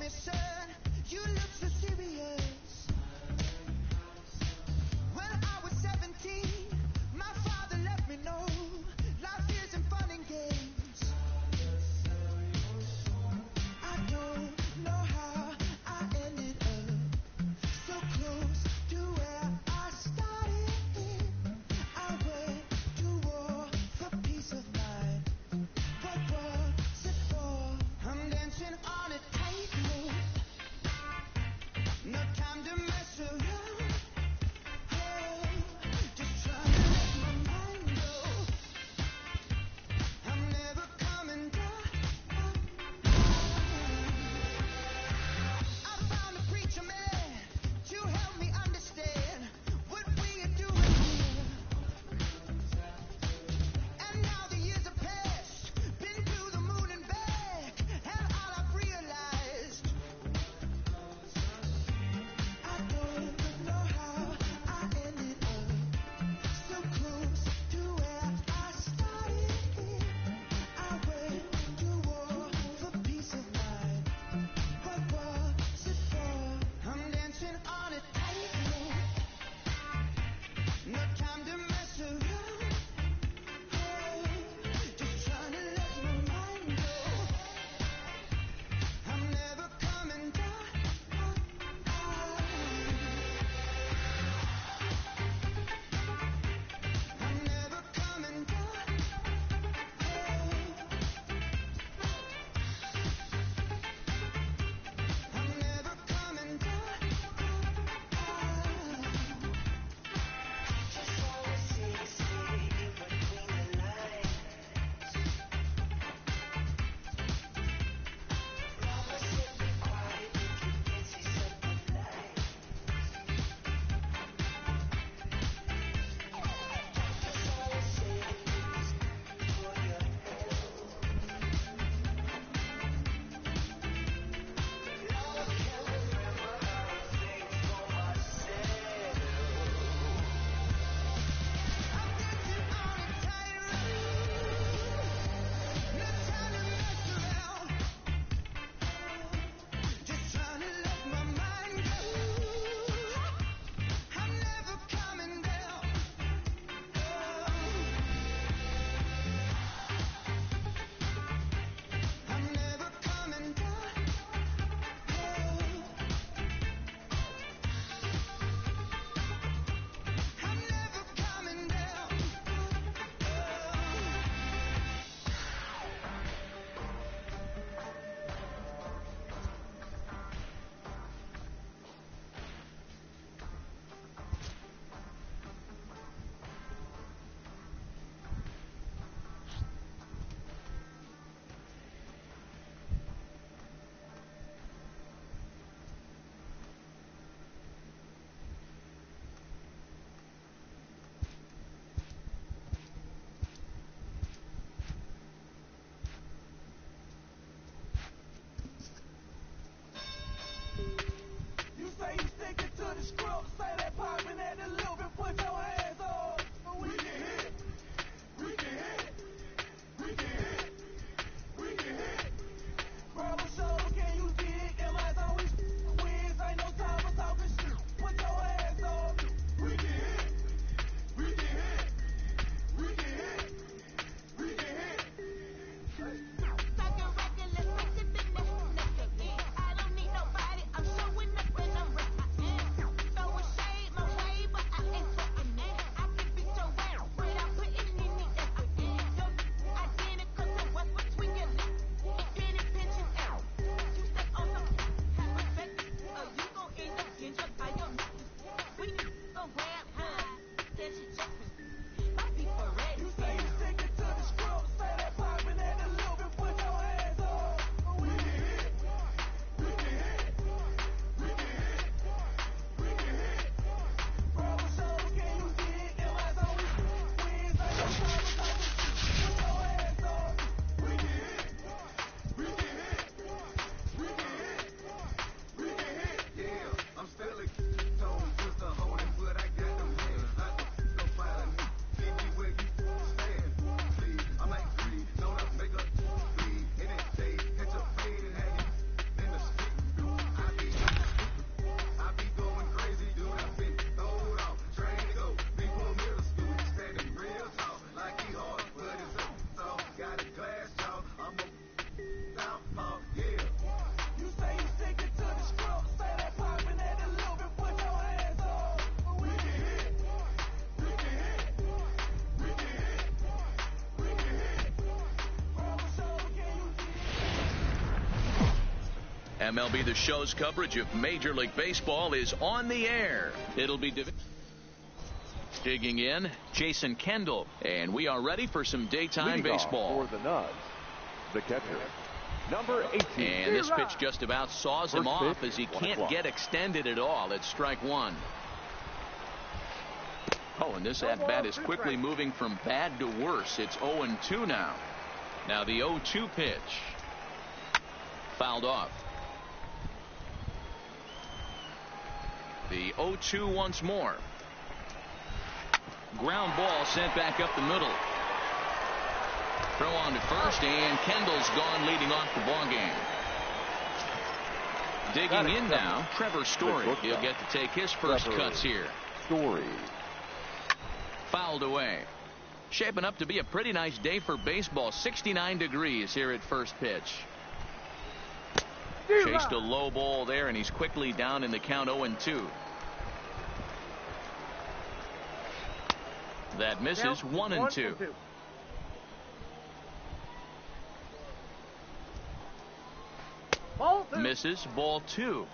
listen, you look so serious. When I was 17, my father let me know life isn't fun and games. I don't know how I ended up so close to where I started. I went to war for peace of mind. What was it for? I'm dancing on a tightrope. MLB The Show's coverage of Major League Baseball is on the air. It'll be digging in, Jason Kendall, and we are ready for some daytime baseball. For the Nuts, the catcher, number 18. And this pitch just about saws him off as he can't get extended at all. It's strike one. Oh, and this at-bat is quickly moving from bad to worse. It's 0-2 now. Now the 0-2 pitch. Fouled off. The 0-2 once more. Ground ball sent back up the middle. Throw on to first, and Kendall's gone leading off the ball game. Digging in now, Trevor Story. He'll get to take his first cuts here. Story. Fouled away. Shaping up to be a pretty nice day for baseball. 69 degrees here at first pitch. Chased a low ball there, and he's quickly down in the count 0-2. That misses. 1-2. Misses. Ball 2.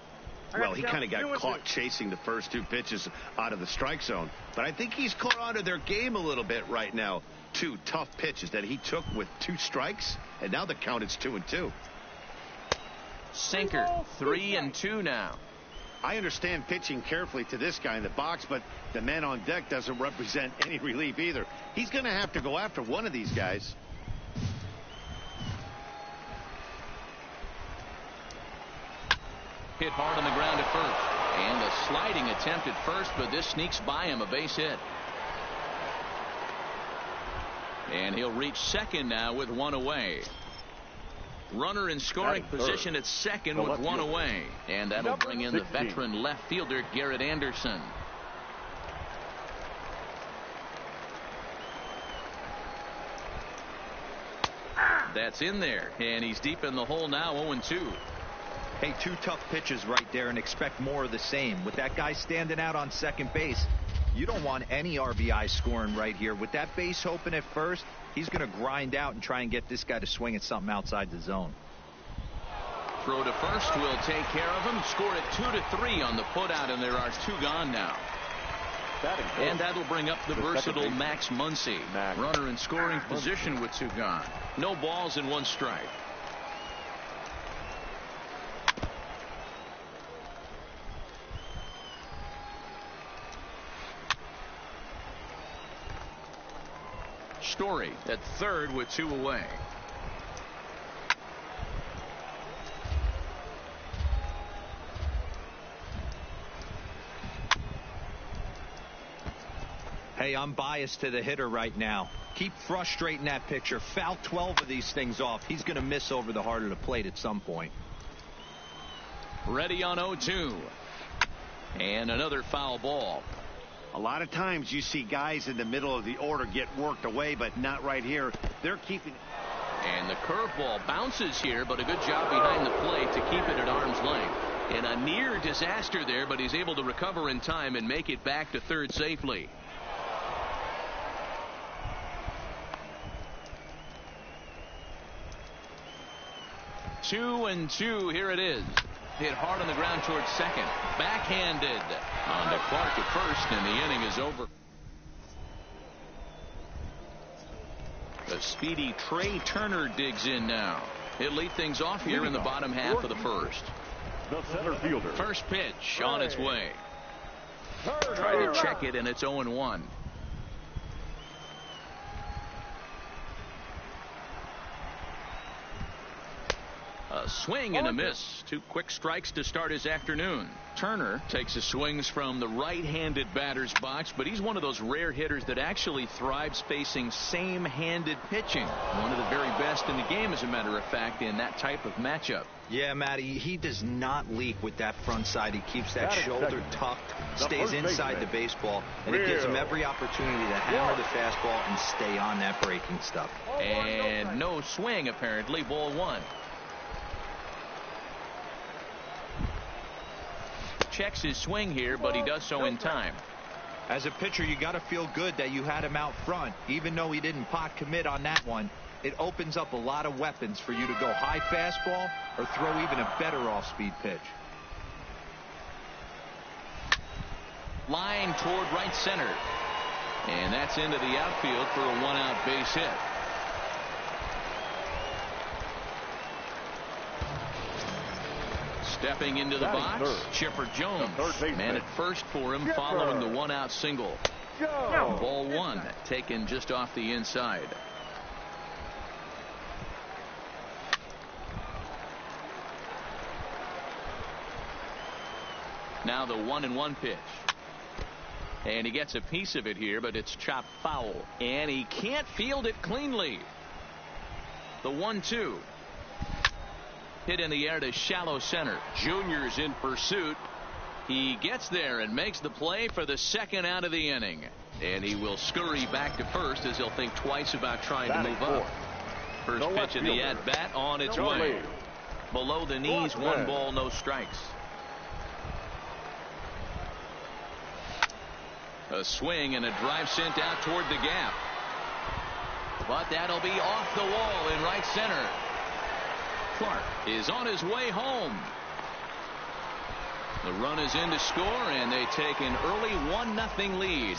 Well, he kind of got caught chasing the first two pitches out of the strike zone. But I think he's caught onto their game a little bit right now. Two tough pitches that he took with 2 strikes, and now the count is 2-2. Sinker. 3-2 now. I understand pitching carefully to this guy in the box, but the man on deck doesn't represent any relief either. He's going to have to go after one of these guys. Hit hard on the ground at first. And a sliding attempt at first, but this sneaks by him, a base hit. And he'll reach second now with 1 away. Runner in scoring position at second with 1 away. And that'll bring in the veteran left fielder, Garrett Anderson. That's in there, and he's deep in the hole now. 0-2. Hey, 2 tough pitches right there, and expect more of the same. With that guy standing out on second base, you don't want any RBI scoring right here. With that base open at first, he's going to grind out and try and get this guy to swing at something outside the zone. Throw to first will take care of him. Scored it 2-3 on the putout, and there are 2 gone now. And that'll bring up the versatile Max Muncy. Runner in scoring position with 2 gone. No balls and 1 strike. Story at third with 2 away. Hey, I'm biased to the hitter right now. Keep frustrating that pitcher. Foul 12 of these things off. He's going to miss over the heart of the plate at some point. Ready on 0-2. And another foul ball. A lot of times you see guys in the middle of the order get worked away, but not right here. They're keeping it. And the curveball bounces here, but a good job behind the plate to keep it at arm's length. And a near disaster there, but he's able to recover in time and make it back to third safely. Two and 2. Here it is. Hit hard on the ground towards second. Backhanded on to Clark at first, and the inning is over. The speedy Trey Turner digs in now. He'll lead things off here in the bottom half of the first. The center fielder. First pitch on its way. Try to check it, and it's 0-1. A swing and a miss. 2 quick strikes to start his afternoon. Turner takes his swings from the right-handed batter's box, but he's one of those rare hitters that actually thrives facing same-handed pitching. One of the very best in the game, as a matter of fact, in that type of matchup. Yeah, Matty, he does not leak with that front side. He keeps that shoulder tucked, stays inside the baseball, and it gives him every opportunity to hammer the fastball and stay on that breaking stuff. And no swing, apparently. Ball 1. Checks his swing here, but he does so in time. As a pitcher, you got to feel good that you had him out front. Even though he didn't pot commit on that one, It opens up a lot of weapons for you to go high fastball or throw even a better off-speed pitch. Line toward right center. And that's into the outfield for a one-out base hit. Stepping into the box, Chipper Jones. Man at first for him following the one-out single. Ball one, taken just off the inside. Now the 1-1 pitch. And he gets a piece of it here, but it's chopped foul. And he can't field it cleanly. The 1-2. Hit in the air to shallow center. Junior's in pursuit. He gets there and makes the play for the second out of the inning. And he will scurry back to first as he'll think twice about trying to move up. First pitch of the at-bat on its way. Below the knees, 1 ball, no strikes. A swing and a drive sent out toward the gap. But that'll be off the wall in right center. Clark is on his way home. The run is in to score, and they take an early 1-0 lead.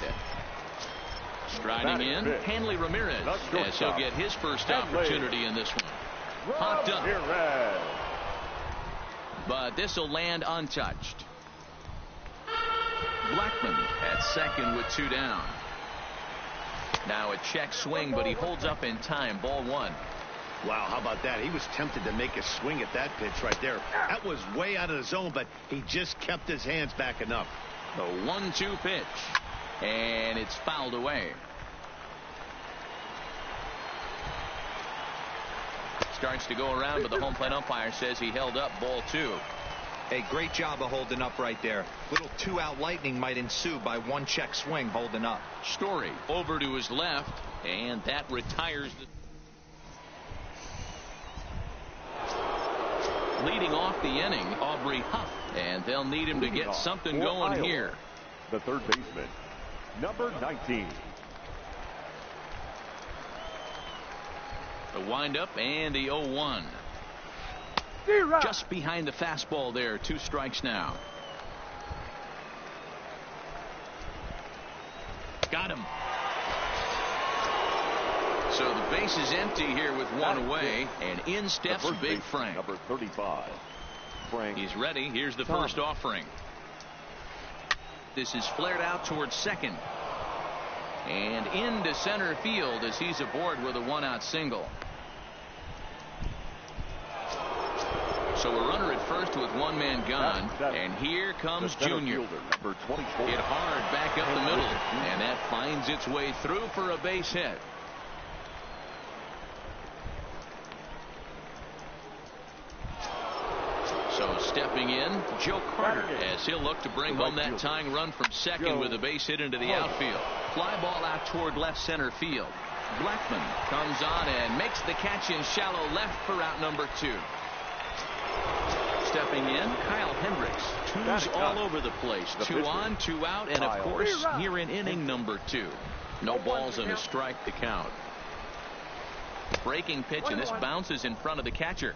Striding in, Hanley Ramirez, as he'll get his first opportunity in this one. Popped up. But this will land untouched. Blackman at second with 2 down. Now a check swing, but he holds up in time. Ball 1. Wow, how about that? He was tempted to make a swing at that pitch right there. That was way out of the zone, but he just kept his hands back enough. The 1-2 pitch. And it's fouled away. Starts to go around, but the home plate umpire says he held up. Ball 2. A great job of holding up right there. Little 2-out lightning might ensue by 1 check swing holding up. Story over to his left, and that retires the. Leading off the inning, Aubrey Huff, and they'll need him to get something going here. The third baseman, number 19. The windup and the 0-1. Just behind the fastball there. 2 strikes now. Got him. So the base is empty here with 1 away, and in steps Big Frank. Number 35. Frank. He's ready. Here's the first offering. This is flared out towards second. And into center field as he's aboard with a 1-out single. So a runner at first with 1 man gone, and here comes Junior. Number 24. Hit hard back up the middle, and that finds its way through for a base hit. So stepping in, Joe Carter, as he'll look to bring home that tying run from second with a base hit into the outfield. Fly ball out toward left center field. Blackman comes on and makes the catch in shallow left for out number 2. Stepping in, Kyle Hendricks. 2s all over the place. 2 on, 2 out, and of course, here in inning number 2. No balls and a strike to count. Breaking pitch, and this bounces in front of the catcher.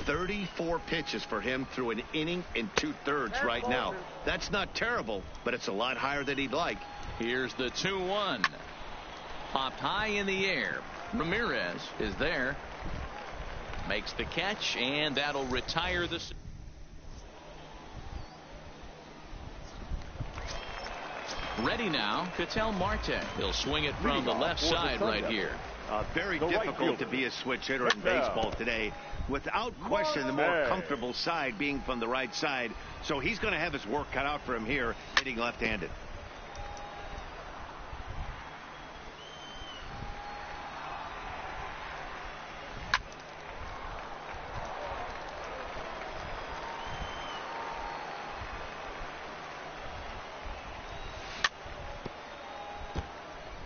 34 pitches for him through an inning and 2/3 right now. That's not terrible, but it's a lot higher than he'd like. Here's the 2-1. Popped high in the air. Ramirez is there. Makes the catch, and that'll retire the. Ready now, Ketel Marte. He'll swing it from the left side right here. Very difficult to be a switch hitter in baseball today. Without question, the more comfortable side being from the right side. So he's going to have his work cut out for him here, hitting left-handed.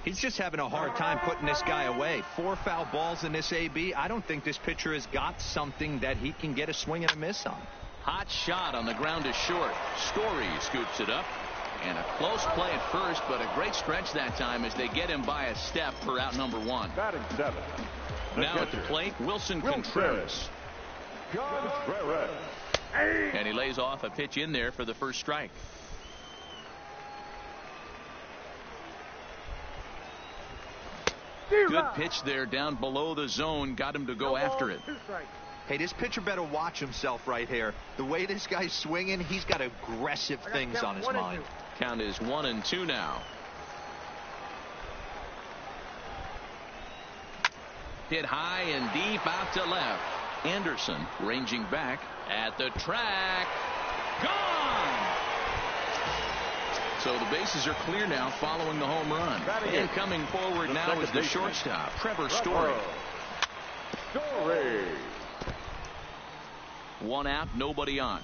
He's just having a hard time putting this guy away. 4 foul balls in this AB. I don't think this pitcher has got something that he can get a swing and a miss on. Hot shot on the ground to short. Story scoops it up, And a close play at first, but a great stretch that time as they get him by a step for out number 1. Batting 7. Now at the plate, Wilson Contreras. Contreras. And he lays off a pitch in there for the first strike. Good pitch there down below the zone. Got him to go after it. Hey, this pitcher better watch himself right here. The way this guy's swinging, he's got aggressive things on his mind. Count is 1-2 now. Hit high and deep out to left. Anderson ranging back at the track. Gone! So the bases are clear now following the home run. And coming forward now is the shortstop, Trevor Story. One out, nobody on.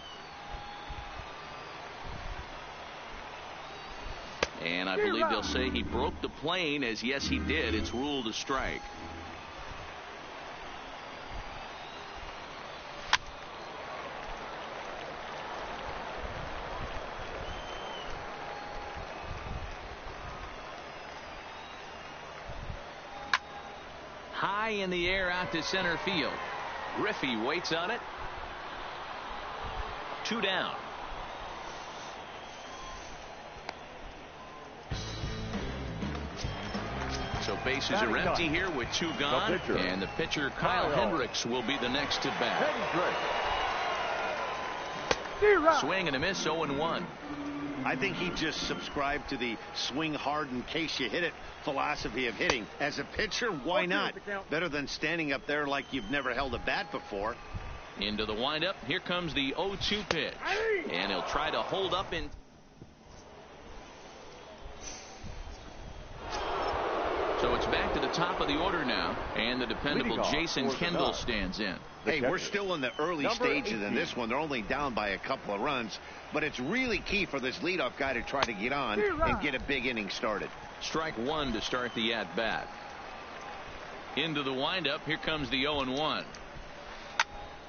And I believe they'll say he broke the plane, as yes he did. It's ruled a strike. High in the air out to center field. Griffey waits on it. 2 down. So bases are empty here with 2 gone. And the pitcher, Kyle Hendricks, will be the next to bat. Swing and a miss, 0-1. I think he just subscribed to the swing hard in case you hit it philosophy of hitting. As a pitcher, why not? Better than standing up there like you've never held a bat before. Into the windup. Here comes the 0-2 pitch. And he'll try to hold up in. So it's back to the top of the order now. And the dependable Jason Kendall stands in. Hey, we're still in the early stages in this one. They're only down by a couple of runs. But it's really key for this leadoff guy to try to get on and get a big inning started. Strike 1 to start the at-bat. Into the windup. Here comes the 0-1.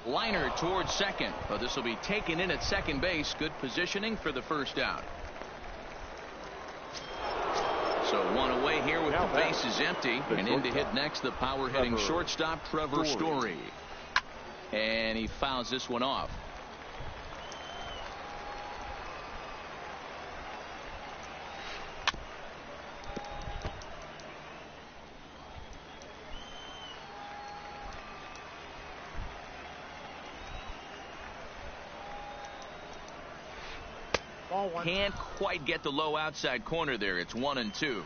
Liner towards second. But this will be taken in at second base. Good positioning for the first out. So 1 away here with the bases empty. And in to hit next, the power-hitting shortstop, Trevor Story. And he fouls this one off. Can't quite get the low outside corner there. It's 1-2.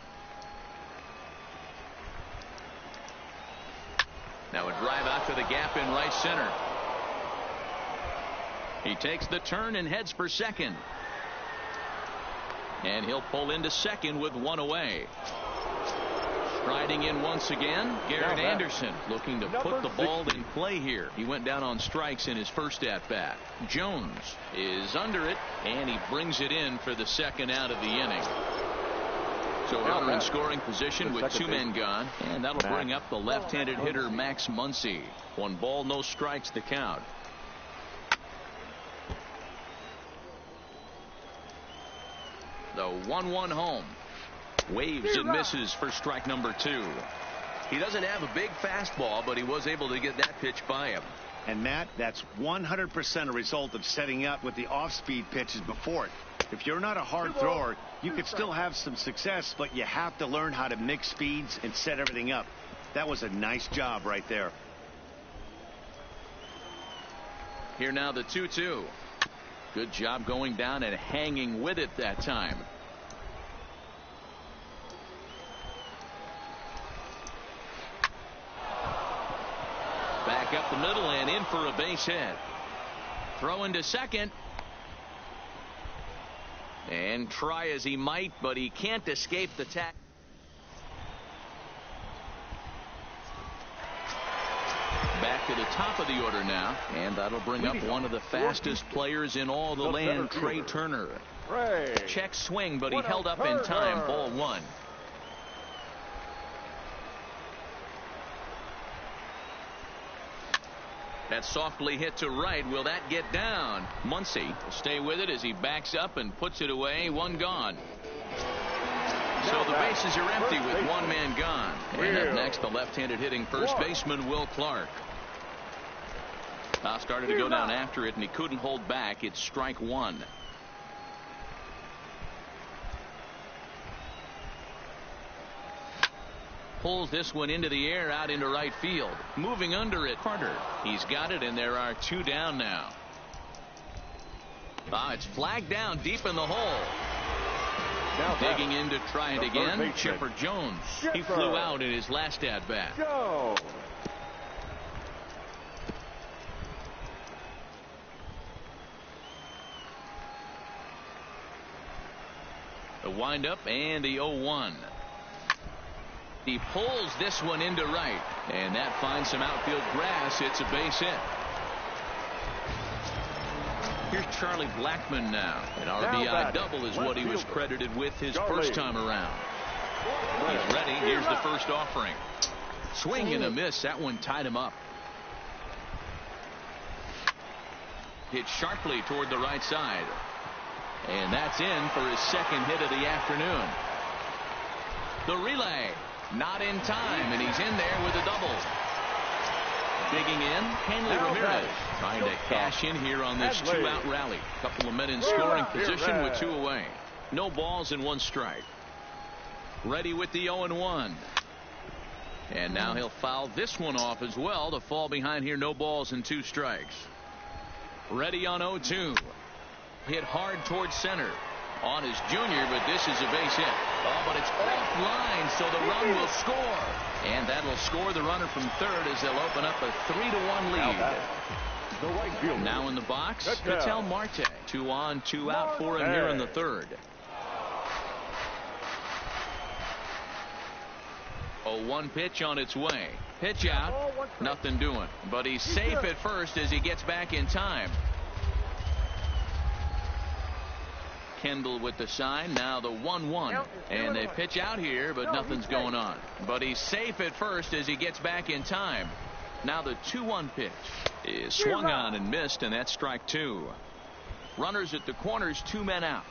Now a drive out to the gap in right center. He takes the turn and heads for second. And he'll pull into second with 1 away. Striding in once again, Garrett Anderson looking to put the ball in play here. He went down on strikes in his first at-bat. Jones is under it, and he brings it in for the second out of the inning. So runner in scoring position with 2 men gone, and that'll bring up the left-handed hitter Max Muncy. 1 ball, no strikes to count. The 1-1 home. Waves and misses for strike number 2. He doesn't have a big fastball, but he was able to get that pitch by him. And Matt, that's 100% a result of setting up with the off-speed pitches before it. If you're not a hard thrower, you could still have some success, but you have to learn how to mix speeds and set everything up. That was a nice job right there. Here now the 2-2. Good job going down and hanging with it that time. Back up the middle and in for a base hit. Throw into second. And try as he might, but he can't escape the tackle. Back to the top of the order now, and that'll bring up one of the fastest players in all the land, Trey Turner. Check swing, but he held up in time. Ball 1. That's softly hit to right. Will that get down? Muncy will stay with it as he backs up and puts it away. One gone. So the bases are empty with one man gone. And up next, the left-handed hitting first baseman, Will Clark. Started to go down after it, and he couldn't hold back. It's strike one. Pulls this one into the air out into right field. Moving under it, Carter. He's got it, and there are two down now. It's flagged down deep in the hole. Now Digging in to try it again, Chipper Jones. He flew out in his last at-bat. The windup and the 0-1. He pulls this one into right, and that finds some outfield grass. It's a base hit. Here's Charlie Blackmon now. An RBI double is what he was credited with his first time around. He's ready. Here's the first offering. Swing and a miss. That one tied him up. Hit sharply toward the right side. And that's in for his second hit of the afternoon. The relay. Not in time, and he's in there with a double. Digging in, Hanley Ramirez trying to cash in here on this two-out rally. Couple of men in scoring position with two away. No balls and one strike. Ready with the 0-1. And now he'll foul this one off as well to fall behind here. No balls and two strikes. Ready on 0-2. Hit hard towards center. On his junior, but this is a base hit. But it's offline, so the run will score. And that'll score the runner from third as they'll open up a 3-1 lead. Now in the box, Ketel Marte. 2 on, 2 out for him here in the third. 0-1 pitch on its way. Pitch out. Nothing doing. But he's safe at first as he gets back in time. Kendall with the sign. Now the 1-1. And they pitch out here, but nothing's going on. But he's safe at first as he gets back in time. Now the 2-1 pitch is swung on and missed, and that's strike two. Runners at the corners, 2 men out.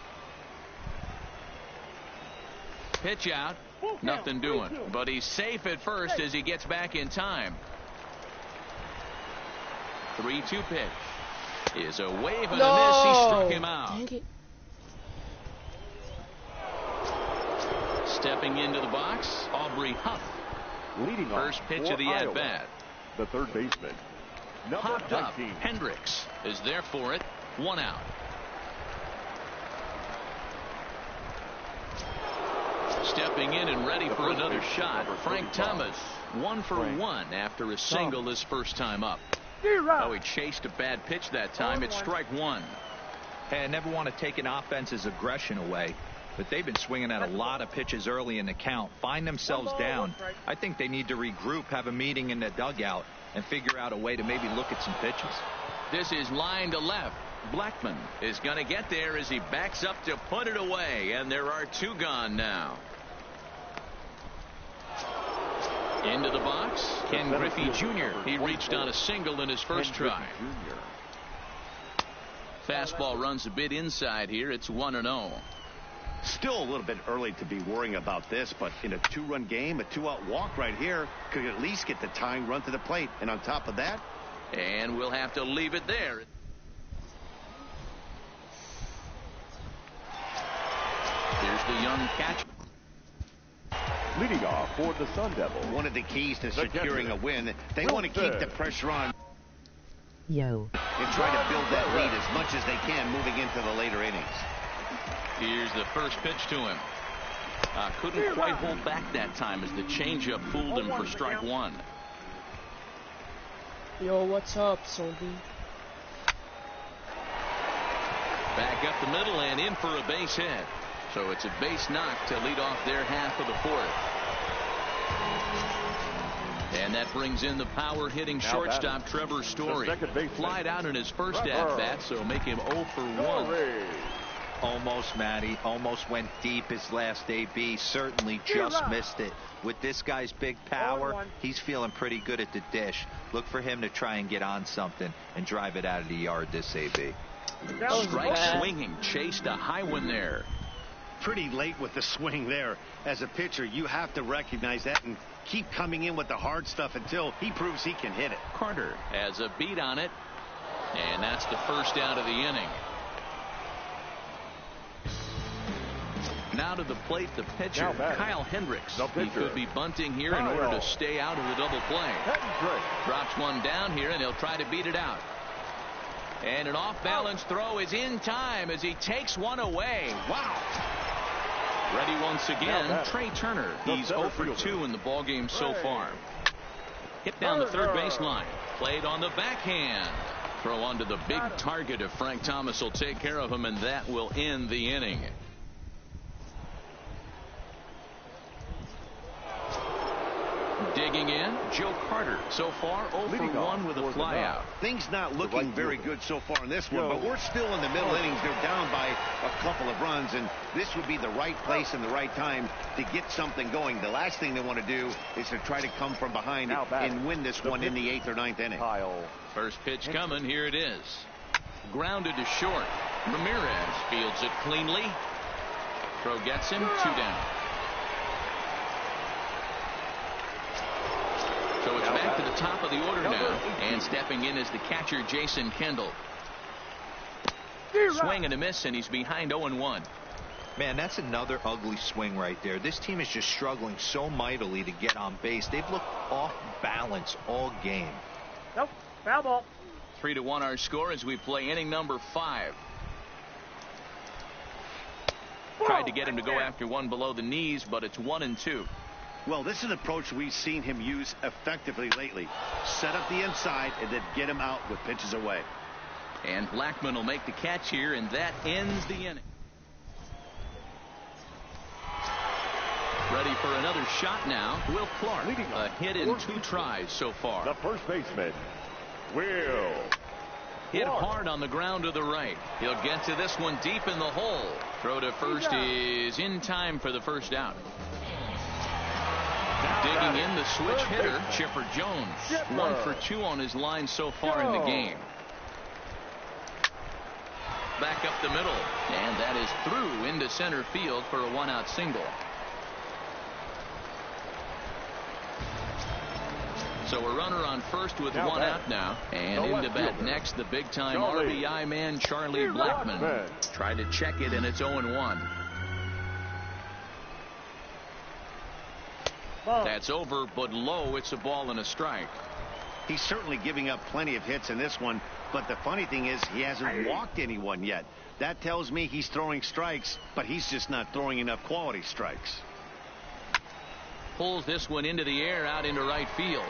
Pitch out. Nothing doing. But he's safe at first as he gets back in time. 3-2 pitch is a wave and a miss. He struck him out. Dang it. Stepping into the box, Aubrey Huff. Leading first pitch of the at-bat. The third baseman, number Popped up. 19. Hendricks is there for it. 1 out. Stepping in and ready for another shot. Frank Thomas, 1 for 1 after a single his first time up. Oh, he chased a bad pitch that time. It's strike one. Hey, I never want to take an offense's aggression away, but they've been swinging at a lot of pitches early in the count. Find themselves down. I think they need to regroup, have a meeting in the dugout, and figure out a way to maybe look at some pitches. This is line to left. Blackmon is going to get there as he backs up to put it away, and there are 2 gone now. Into the box, Ken Griffey Jr. He reached on a single in his first try. Fastball runs a bit inside here. It's 1-0. Still a little bit early to be worrying about this, but in a 2-run game, a 2-out walk right here could at least get the tying run to the plate. And on top of that, and we'll have to leave it there. Here's the young catcher. Leading off for the Sun Devils. One of the keys to securing a win, they want to keep the pressure on. Yo. And try to build that lead as much as they can moving into the later innings. Here's the first pitch to him. Couldn't quite hold back that time as the changeup fooled him for strike one. Yo, what's up, Sophie? Back up the middle and in for a base hit. So it's a base knock to lead off their half of the fourth. And that brings in the power hitting shortstop Trevor Story. Flied out in his first at-bat, so make him 0 for 1. Almost, Matty. Almost went deep his last AB. Certainly just missed it. With this guy's big power, he's feeling pretty good at the dish. Look for him to try and get on something and drive it out of the yard this AB. Strike swinging, chased a high one there. Pretty late with the swing there. As a pitcher, you have to recognize that and keep coming in with the hard stuff until he proves he can hit it. Carter has a beat on it, and that's the first out of the inning. Now to the plate, the pitcher, Kyle Hendricks. He could be bunting here in order to stay out of the double play. Drops one down here, and he'll try to beat it out. And an off-balance throw is in time as he takes one away. Wow. Ready once again, Trey Turner. He's 0 for 2 in the ballgame so far. Hit down the third baseline. Played on the backhand. Throw onto the big target if Frank Thomas will take care of him, and that will end the inning. Digging in, Joe Carter. So far, 0 for 1 with a flyout. Things not looking very good so far in this one, but we're still in the middle innings. They're down by a couple of runs, and this would be the right place and the right time to get something going. The last thing they want to do is to try to come from behind and win this one in the 8th or 9th inning. First pitch coming. Here it is. Grounded to short. Ramirez fields it cleanly. Throw gets him. 2 down. So it's back to the top of the order now, and stepping in is the catcher, Jason Kendall. Swing and a miss, and he's behind 0-1. Man, that's another ugly swing right there. This team is just struggling so mightily to get on base. They've looked off balance all game. Nope, foul ball. 3-1 our score as we play inning number 5. Tried to get him to go after one below the knees, but it's 1-2. Well, this is an approach we've seen him use effectively lately. Set up the inside and then get him out with pitches away. And Blackman will make the catch here, and that ends the inning. Ready for another shot now. Will Clark. A hit in 2 tries so far. The first baseman, Will. Hit hard on the ground to the right. He'll get to this one deep in the hole. Throw to first is in time for the first out. Digging in, the switch hitter, Chipper Jones. 1 for 2 on his line so far in the game. Back up the middle, and that is through into center field for a 1-out single. So a runner on first with 1 out now, and into bat next, the big-time RBI man, Charlie Blackman. Tried to check it, and it's 0-1. That's over, but low. It's a ball and a strike. He's certainly giving up plenty of hits in this one, but the funny thing is he hasn't walked anyone yet. That tells me he's throwing strikes, but he's just not throwing enough quality strikes. Pulls this one into the air out into right field.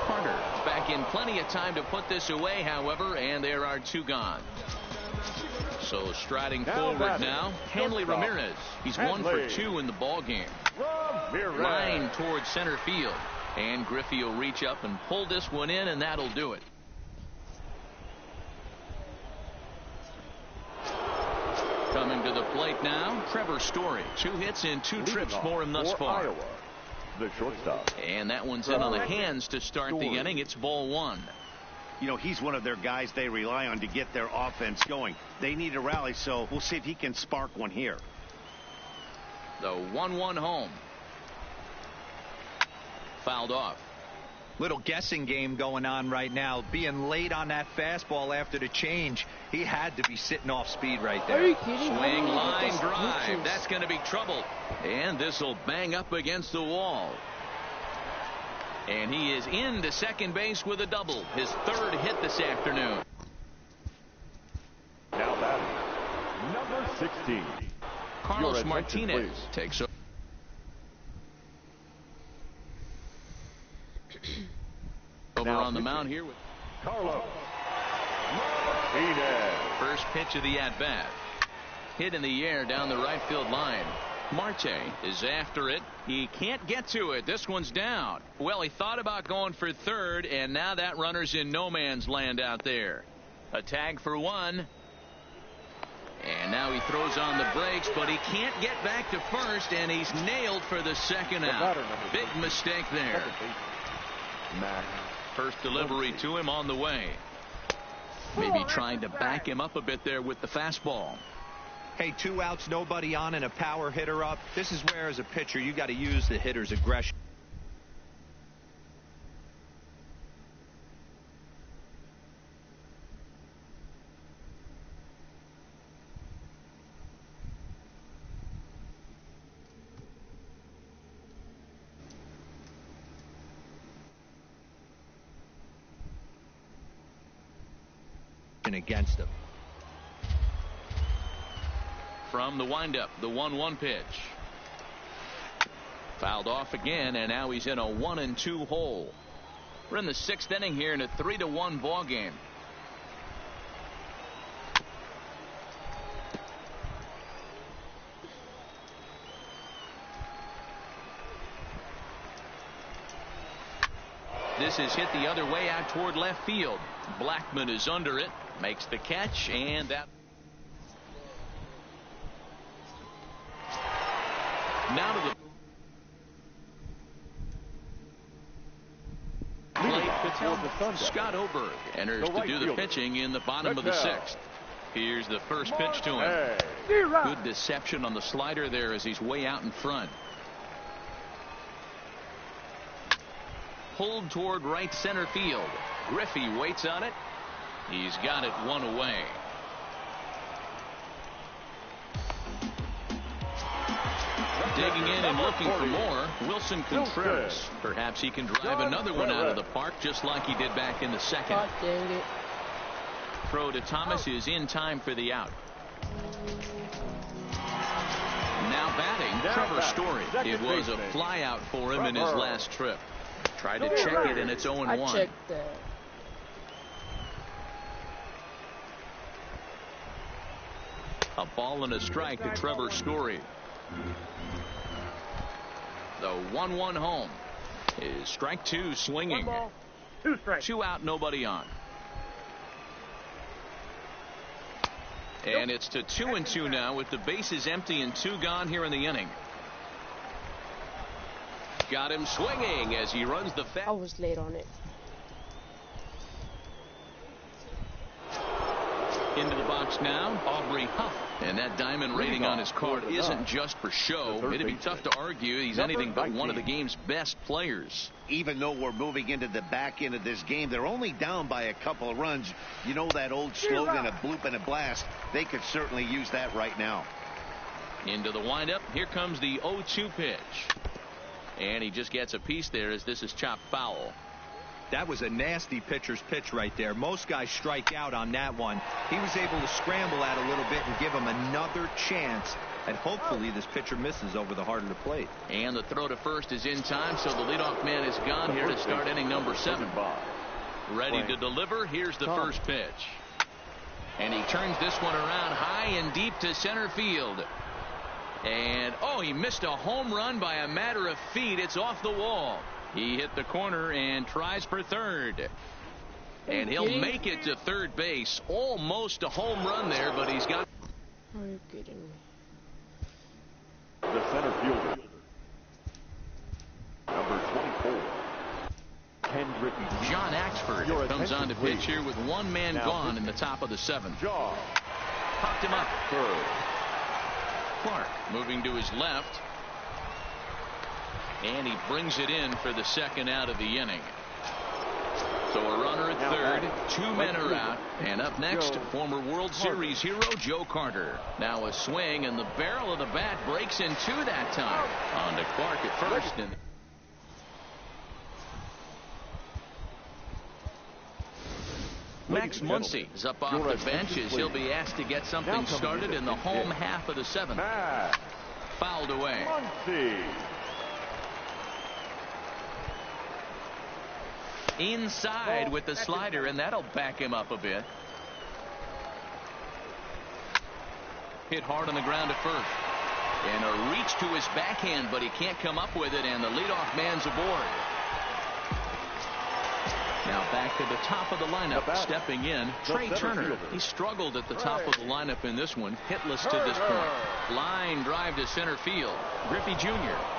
Carter back in plenty of time to put this away, however, and there are 2 gone. So striding forward now, Hanley Ramirez. He's 1 for 2 in the ball game. Line towards center field, and Griffey will reach up and pull this one in, and that'll do it. Coming to the plate now, Trevor Story. 2 hits in 2 trips for him thus far. Iowa, the shortstop. And that one's in on the hands to start the inning. It's ball 1. You know, he's one of their guys they rely on to get their offense going. They need a rally, so we'll see if he can spark one here. The 1-1 home. Fouled off. Little guessing game going on right now. Being late on that fastball after the change. He had to be sitting off speed right there. Are you kidding? Swing, line, drive. That's going to be trouble. And this will bang up against the wall. And he is into second base with a double. His 3rd hit this afternoon. Now batting, number 16. Carlos Martinez takes over. Over on the mound here with Carlos Martinez. first pitch of the at-bat. Hit in the air down the right field line. Marte is after it. He can't get to it. This one's down. Well, he thought about going for 3rd, and now that runner's in no man's land out there. A tag for one. And now he throws on the brakes, but he can't get back to first, and he's nailed for the second out. Big mistake there. First delivery to him on the way. Maybe trying to back him up a bit there with the fastball. Hey, 2 outs, nobody on, and a power hitter up. This is where, as a pitcher, you got to use the hitter's aggression. Against him. From the windup, the 1-1 pitch. Fouled off again, and now he's in a 1-2 hole. We're in the 6th inning here in a 3-1 ball game. This is hit the other way out toward left field. Blackman is under it, makes the catch, and that. Now to the plate. Scott Oberg enters to do the pitching in the bottom of the 6th. Here's the first pitch to him. Good deception on the slider there as he's way out in front. Pulled toward right center field. Griffey waits on it. He's got it one away. Digging in and looking for more, Wilson Contreras. Perhaps he can drive another one out of the park just like he did back in the 2nd. God dang it. Throw to Thomas is in time for the out. Now batting, Trevor Story. It was a fly out for him in his last trip. Tried to check it, and it's 0-1. I checked that. A ball and a strike to Trevor Story. The 1-1 home is strike 2 swinging. 1 ball, 2 strikes. 2 out, nobody on. And it's to 2-2 now with the bases empty and 2 gone here in the inning. Got him swinging as he runs the I was late on it. into the box now. Aubrey Huff, and that diamond rating on his card isn't just for show. It'd be tough to argue he's anything but one of the game's best players. Even though we're moving into the back end of this game, they're only down by a couple of runs. You know that old slogan, a bloop and a blast. They could certainly use that right now. Into the windup. Here comes the 0-2 pitch. And he just gets a piece there as this is chopped foul. That was a nasty pitcher's pitch right there. Most guys strike out on that one. He was able to scramble out a little bit and give him another chance. And hopefully this pitcher misses over the heart of the plate. And the throw to first is in time, so the leadoff man is gone here to start inning number 7. Ready to deliver. Here's the first pitch. And he turns this one around high and deep to center field. And, oh, he missed a home run by a matter of feet. It's off the wall. He hit the corner and tries for third. And he'll make it to third base. Almost a home run there, but he's got... Are you kidding me? The center fielder, number 24, Kendrick. John Axford comes on to pitch here with one man gone in the top of the 7th. Jaw. Popped him up. Third. Clark moving to his left. And he brings it in for the second out of the inning. So a runner at third, 2 men are out, and up next, former World Series hero Joe Carter. Now a swing, and the barrel of the bat breaks in 2 that time. On to Clark at first. And Max Muncy is up off the bench as he'll be asked to get something started in the home half of the 7th. Fouled away. Inside with the slider, and that'll back him up a bit. Hit hard on the ground at first. And a reach to his backhand, but he can't come up with it, and the leadoff man's aboard. Now back to the top of the lineup. Stepping in, Trey Turner. He struggled at the top of the lineup in this one. Hitless to this point. Line drive to center field. Griffey Jr.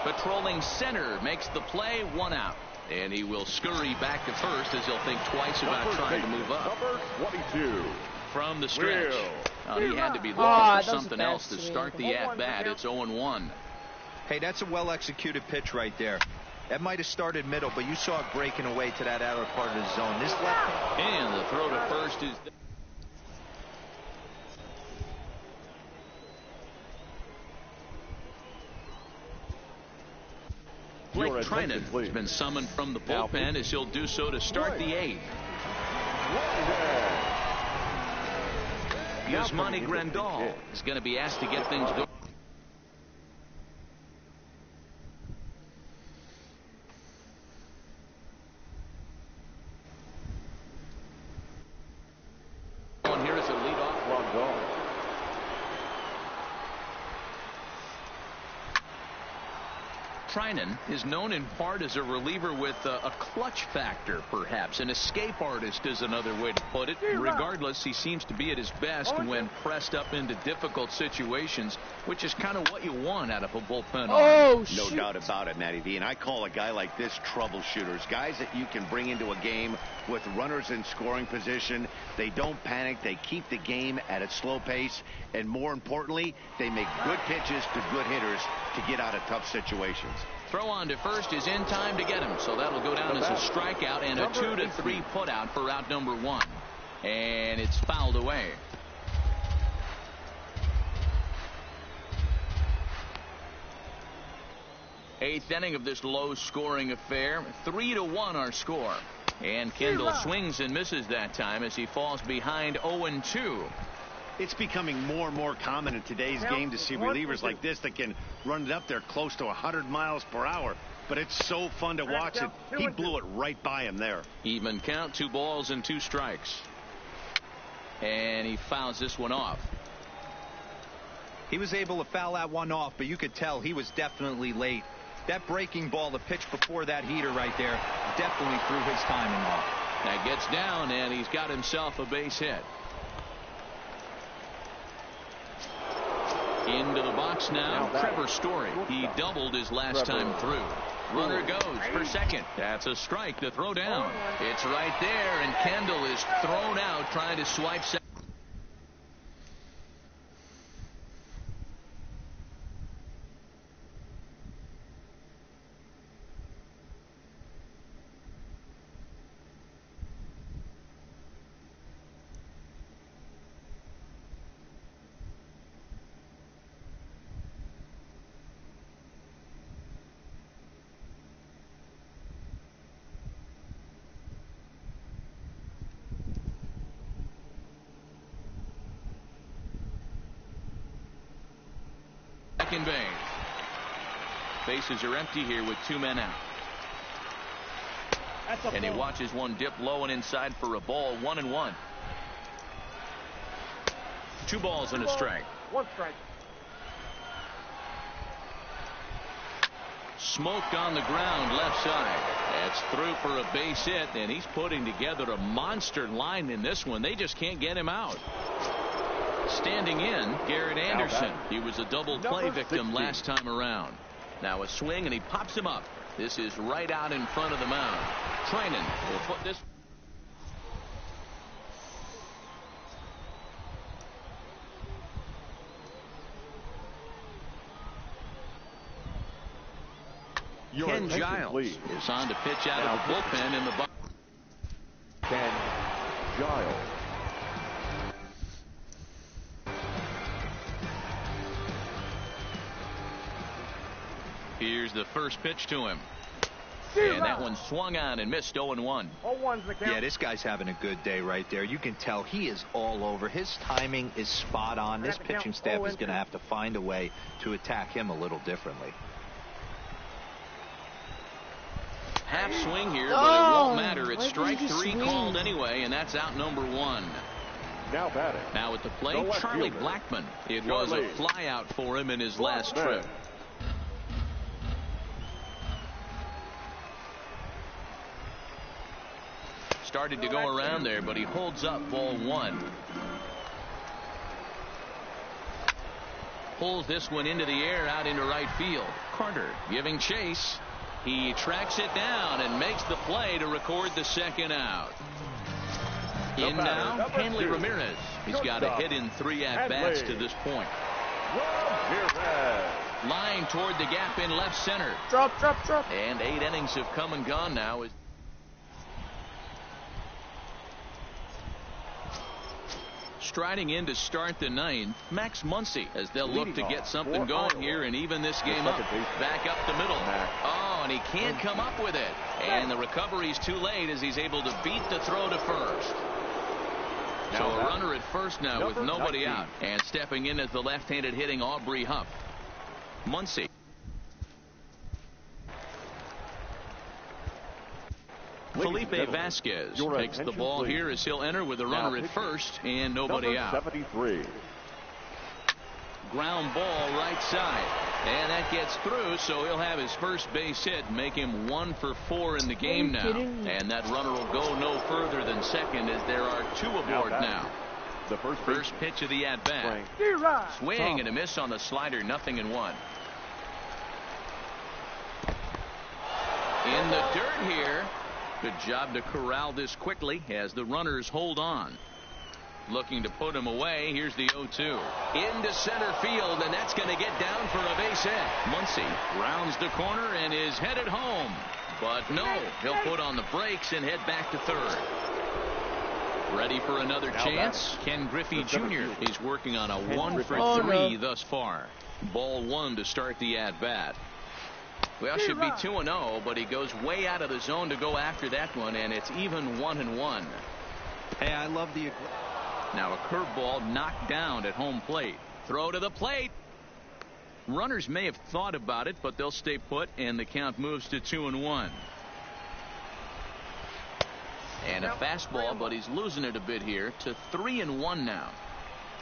patrolling center makes the play. 1 out. And he will scurry back to first as he'll think twice about trying to move up. Number 22. From the stretch. He had to be looking for something else to start the at-bat. It's 0-1. Hey, that's a well-executed pitch right there. That might have started middle, but you saw it breaking away to that outer part of the zone. This left. And the throw to first is... Blake Trinan has been summoned from the bullpen as he'll do so to start the 8th. Yasmani Grandal is going to be asked to get things going. Here is a leadoff Grandal. Trinan is known in part as a reliever with a clutch factor, perhaps. An escape artist is another way to put it. Regardless, he seems to be at his best when pressed up into difficult situations, which is kind of what you want out of a bullpen arm. No doubt about it, Matty V. And I call a guy like this troubleshooters. Guys that you can bring into a game with runners in scoring position. They don't panic. They keep the game at a slow pace. And more importantly, they make good pitches to good hitters to get out of tough situations. Throw on to first is in time to get him, so that'll go down as a strikeout and a 2-3 putout for out number 1. And it's fouled away. Eighth inning of this low-scoring affair. 3-1 our score. And Kendall swings and misses that time as he falls behind 0-2. It's becoming more and more common in today's game to see relievers like this that can run it up there close to 100 miles per hour. But it's so fun to watch it. He blew it right by him there. Even count, 2 balls and 2 strikes. And he fouls this one off. He was able to foul that one off, but you could tell he was definitely late. That breaking ball, the pitch before that heater right there, definitely threw his timing off. That gets down, and he's got himself a base hit. Into the box now, Trevor Story. He doubled his last time through. Runner goes for second. That's a strike to throw down. It's right there, and Kendall is thrown out trying to swipe second. Second base. Bases are empty here with 2 men out. And he watches one dip low and inside for a ball. 1-1. 2 balls and a strike. 1 strike. Smoked on the ground left side. That's through for a base hit, and he's putting together a monster line in this one. They just can't get him out. Standing in, Garrett Anderson. He was a double play victim last time around. Now a swing, and he pops him up. This is right out in front of the mound. Trinan will put this. Ken Giles is on to pitch out of the bullpen in the box. Ken Giles. Here's the first pitch to him. And that one swung on and missed. 0-1. 0-1's the count. Yeah, this guy's having a good day right there. You can tell he is all over. His timing is spot on. This pitching staff is going to have to find a way to attack him a little differently. Half swing here, but it won't matter. It's strike 3 called anyway, and that's out number 1. Now batting. Now at the plate, Charlie Blackmon. It was a fly out for him in his last trip. started to go around there, but he holds up ball one. Pulls this one into the air out into right field. Carter giving chase. He tracks it down and makes the play to record the second out. In now, Hanley Ramirez. He's got a hit in 3 at-bats to this point. Line toward the gap in left center. Drop. And 8 innings have come and gone now. Striding in to start the 9th, Max Muncy, as they'll look to get something going here and even this game up. Back up the middle. Oh, and he can't come up with it. And the recovery's too late as he's able to beat the throw to first. So a runner at first now with nobody out. And stepping in as the left-handed hitting Aubrey Huff. Muncy. Felipe Vasquez takes the ball here as he'll enter with a runner at first and nobody out. 73. Ground ball right side. And that gets through, so he'll have his first base hit, make him 1 for 4 in the game now. And that runner will go no further than second as there are 2 aboard now. The first pitch of the at-bat. Swing and a miss on the slider, 0-1. In the dirt here. Good job to corral this quickly as the runners hold on. Looking to put him away. Here's the 0-2. Into center field, and that's going to get down for a base hit. Muncy rounds the corner and is headed home. But no, he'll put on the brakes and head back to third. Ready for another chance? Ken Griffey Jr. He's working on a 1 for 3 thus far. Ball 1 to start the at-bat. Well, should be 2-0, but he goes way out of the zone to go after that one, and it's even 1-1. Hey, I love the... Now a curveball knocked down at home plate. Throw to the plate. Runners may have thought about it, but they'll stay put, and the count moves to 2-1. And a fastball, but he's losing it a bit here to 3-1 now.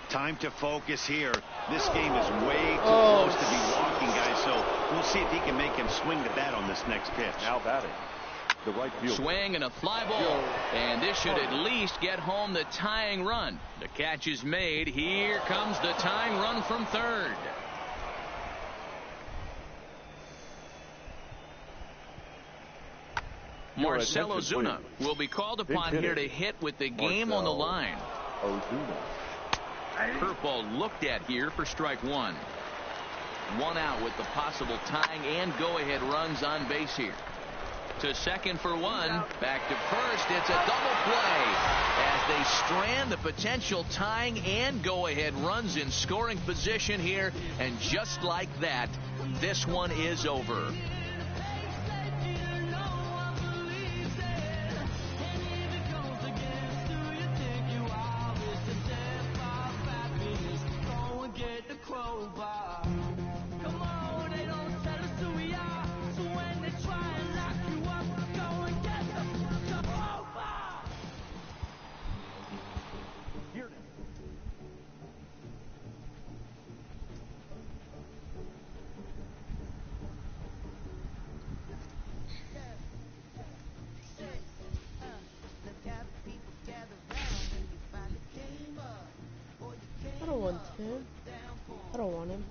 Time to focus here. This game is way too close to be walking, guys, so we'll see if he can make him swing the bat on this next pitch. Now batting. The right field. Swing and a fly ball. And this should at least get home the tying run. The catch is made. Here comes the tying run from third. Marcell Ozuna will be called upon here to hit with the game on the line. Curveball looked at here for strike 1. 1 out with the possible tying and go-ahead runs on base here. To second for 1. Back to first. It's a double play as they strand the potential tying and go-ahead runs in scoring position here. And just like that, this one is over. I don't want him.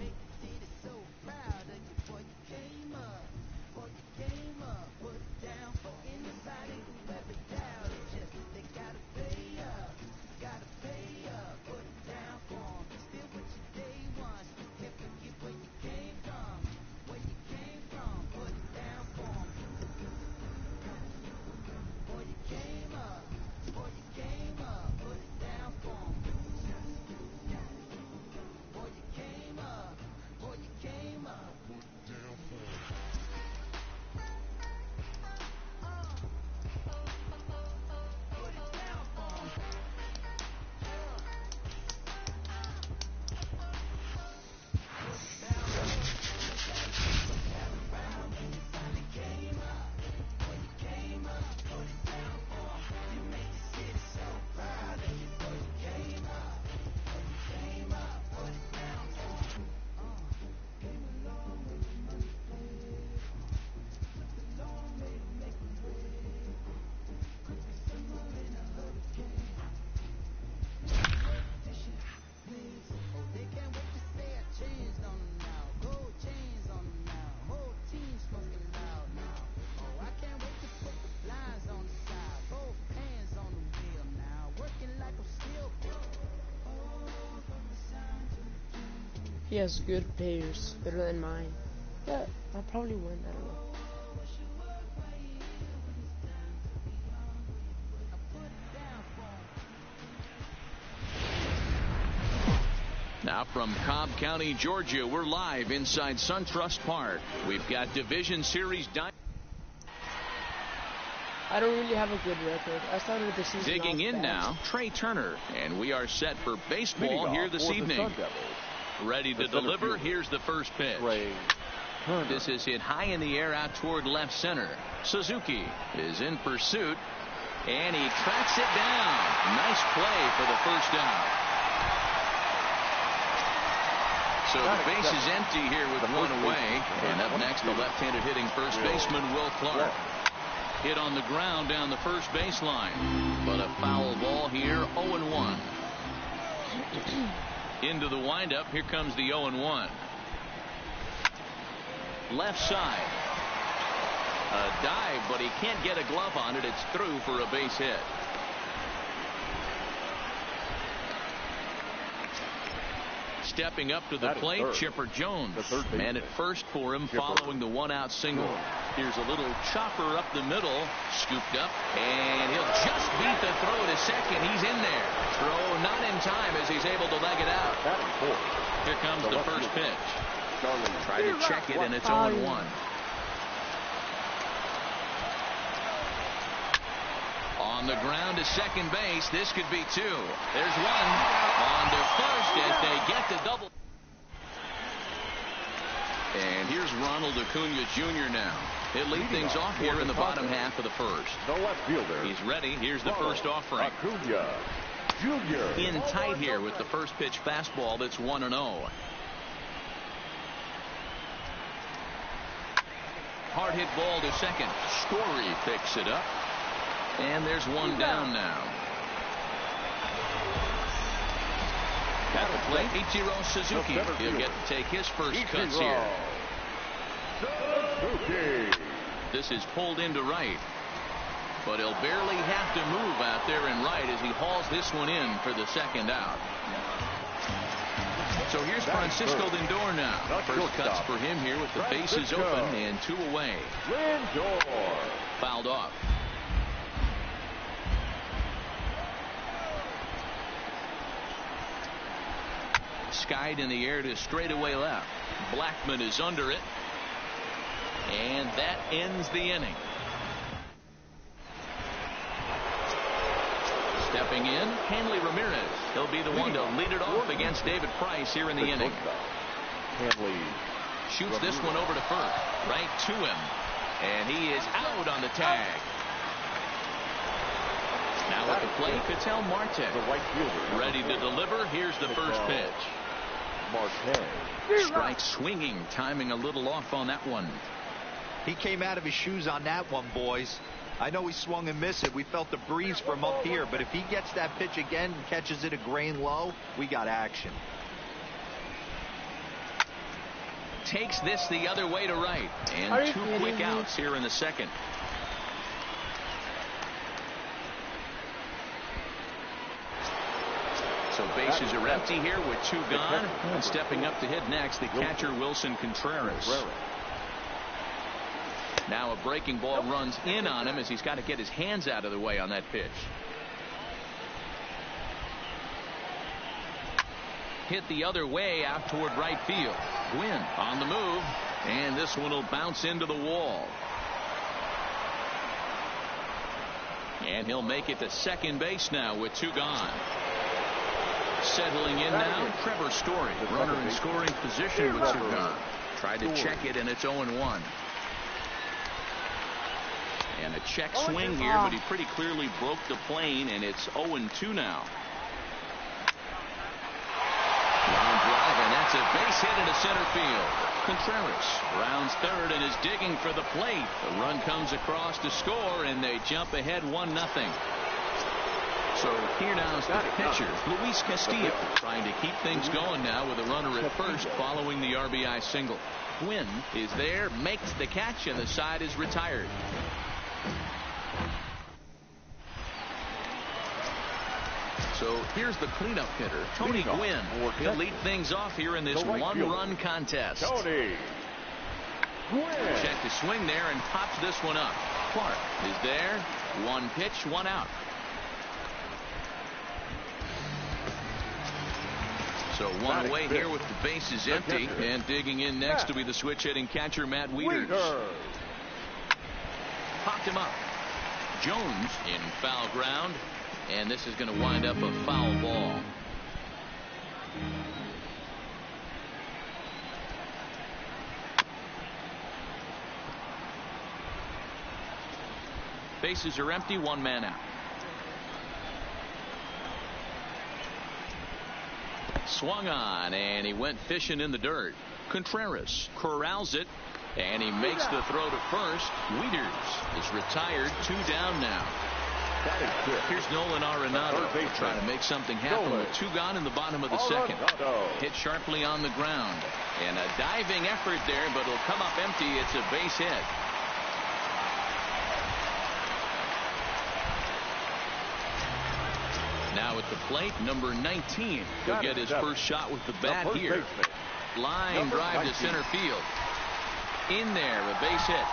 He has good players, better than mine. Yeah, I'll probably win. I don't know. Now from Cobb County, Georgia, we're live inside SunTrust Park. We've got Division Series. I don't really have a good record. I started the season Digging in bad. now, Trey Turner, and we are set for baseball here this evening. Ready to deliver. Here's the first pitch. This is hit high in the air out toward left center. Suzuki is in pursuit, and he tracks it down. Nice play for the first down. So the base is empty here with one away. And up next, the left-handed hitting first baseman, Will Clark. Hit on the ground down the first baseline. But a foul ball here, 0-1. Into the windup, here comes the 0-1. Left side. A dive, but he can't get a glove on it. It's through for a base hit. Stepping up to the plate, Chipper Jones. Man at first for him following the one-out single. Here's a little chopper up the middle, scooped up, and he'll just beat the throw to second. He's in there. Throw not in time as he's able to leg it out. Here comes the first pitch. Try to check it, and it's 0-1. On the ground to second base. This could be two. There's one. On to first as they get the double. And here's Ronald Acuna Jr. now. He'll lead things off here in the bottom half of the first. The left fielder. He's ready. Here's the first offering. Acuna Jr. In tight here with the first pitch fastball that's 1-0. Hard hit ball to second. Story picks it up. And there's one down now. At the plate, Ichiro Suzuki. He'll get to take his first cuts here. Suzuki. This is pulled into right. But he'll barely have to move out there in right as he hauls this one in for the second out. So here's Francisco Lindor now. First cuts for him here with the bases open and two away. Lindor. Fouled off. Skied in the air to straightaway left. Blackman is under it. And that ends the inning. Stepping in, Hanley Ramirez. He'll be the one to lead it off against David Price here in the inning. Hanley shoots this one over to first. Right to him. And he is out on the tag. Now at the plate, Ketel Marte. The right fielder. Ready to deliver. Here's the first pitch. Marte. Strike swinging, timing a little off on that one. He came out of his shoes on that one, boys. I know he swung and missed it. We felt the breeze from up here, but if he gets that pitch again and catches it a grain low, we got action. Takes this the other way to right. And two quick outs here in the second. So bases are empty here with two gone. And stepping up to hit next, the catcher Wilson Contreras. Now a breaking ball runs in on him as he's got to get his hands out of the way on that pitch. Hit the other way out toward right field. Gwynn on the move, and this one will bounce into the wall. And he'll make it to second base now with two gone. Settling in now, Trevor Story, runner in scoring position with two gone. Tried to check it, and it's 0-1. And a check swing here, but he pretty clearly broke the plane, and it's 0-2 now. Line drive, and that's a base hit into center field. Contreras rounds third and is digging for the plate. The run comes across to score, and they jump ahead 1-0. So here now is the pitcher, Luis Castillo, trying to keep things going now with a runner at first following the RBI single. Gwynn is there, makes the catch, and the side is retired. So here's the cleanup hitter, Tony Gwynn. He'll lead things off here in this one-run contest. Tony Gwynn. Check the swing there and pops this one up. Clark is there. One pitch, one out. So one away here with the bases empty, and digging in next to be the switch hitting catcher Matt Wieters. Popped him up. Jones in foul ground, and this is going to wind up a foul ball. Bases are empty, one man out. Swung on, and he went fishing in the dirt. Contreras corrals it, and he makes the throw to first. Wieters is retired, 2 down now. Here's Nolan Arenado trying to make something happen with 2 gone in the bottom of the second. Hit sharply on the ground, and a diving effort there, but it'll come up empty. It's a base hit. Now at the plate, number 19 will get his first shot with the bat here. Line drive to center field. In there, a base hit.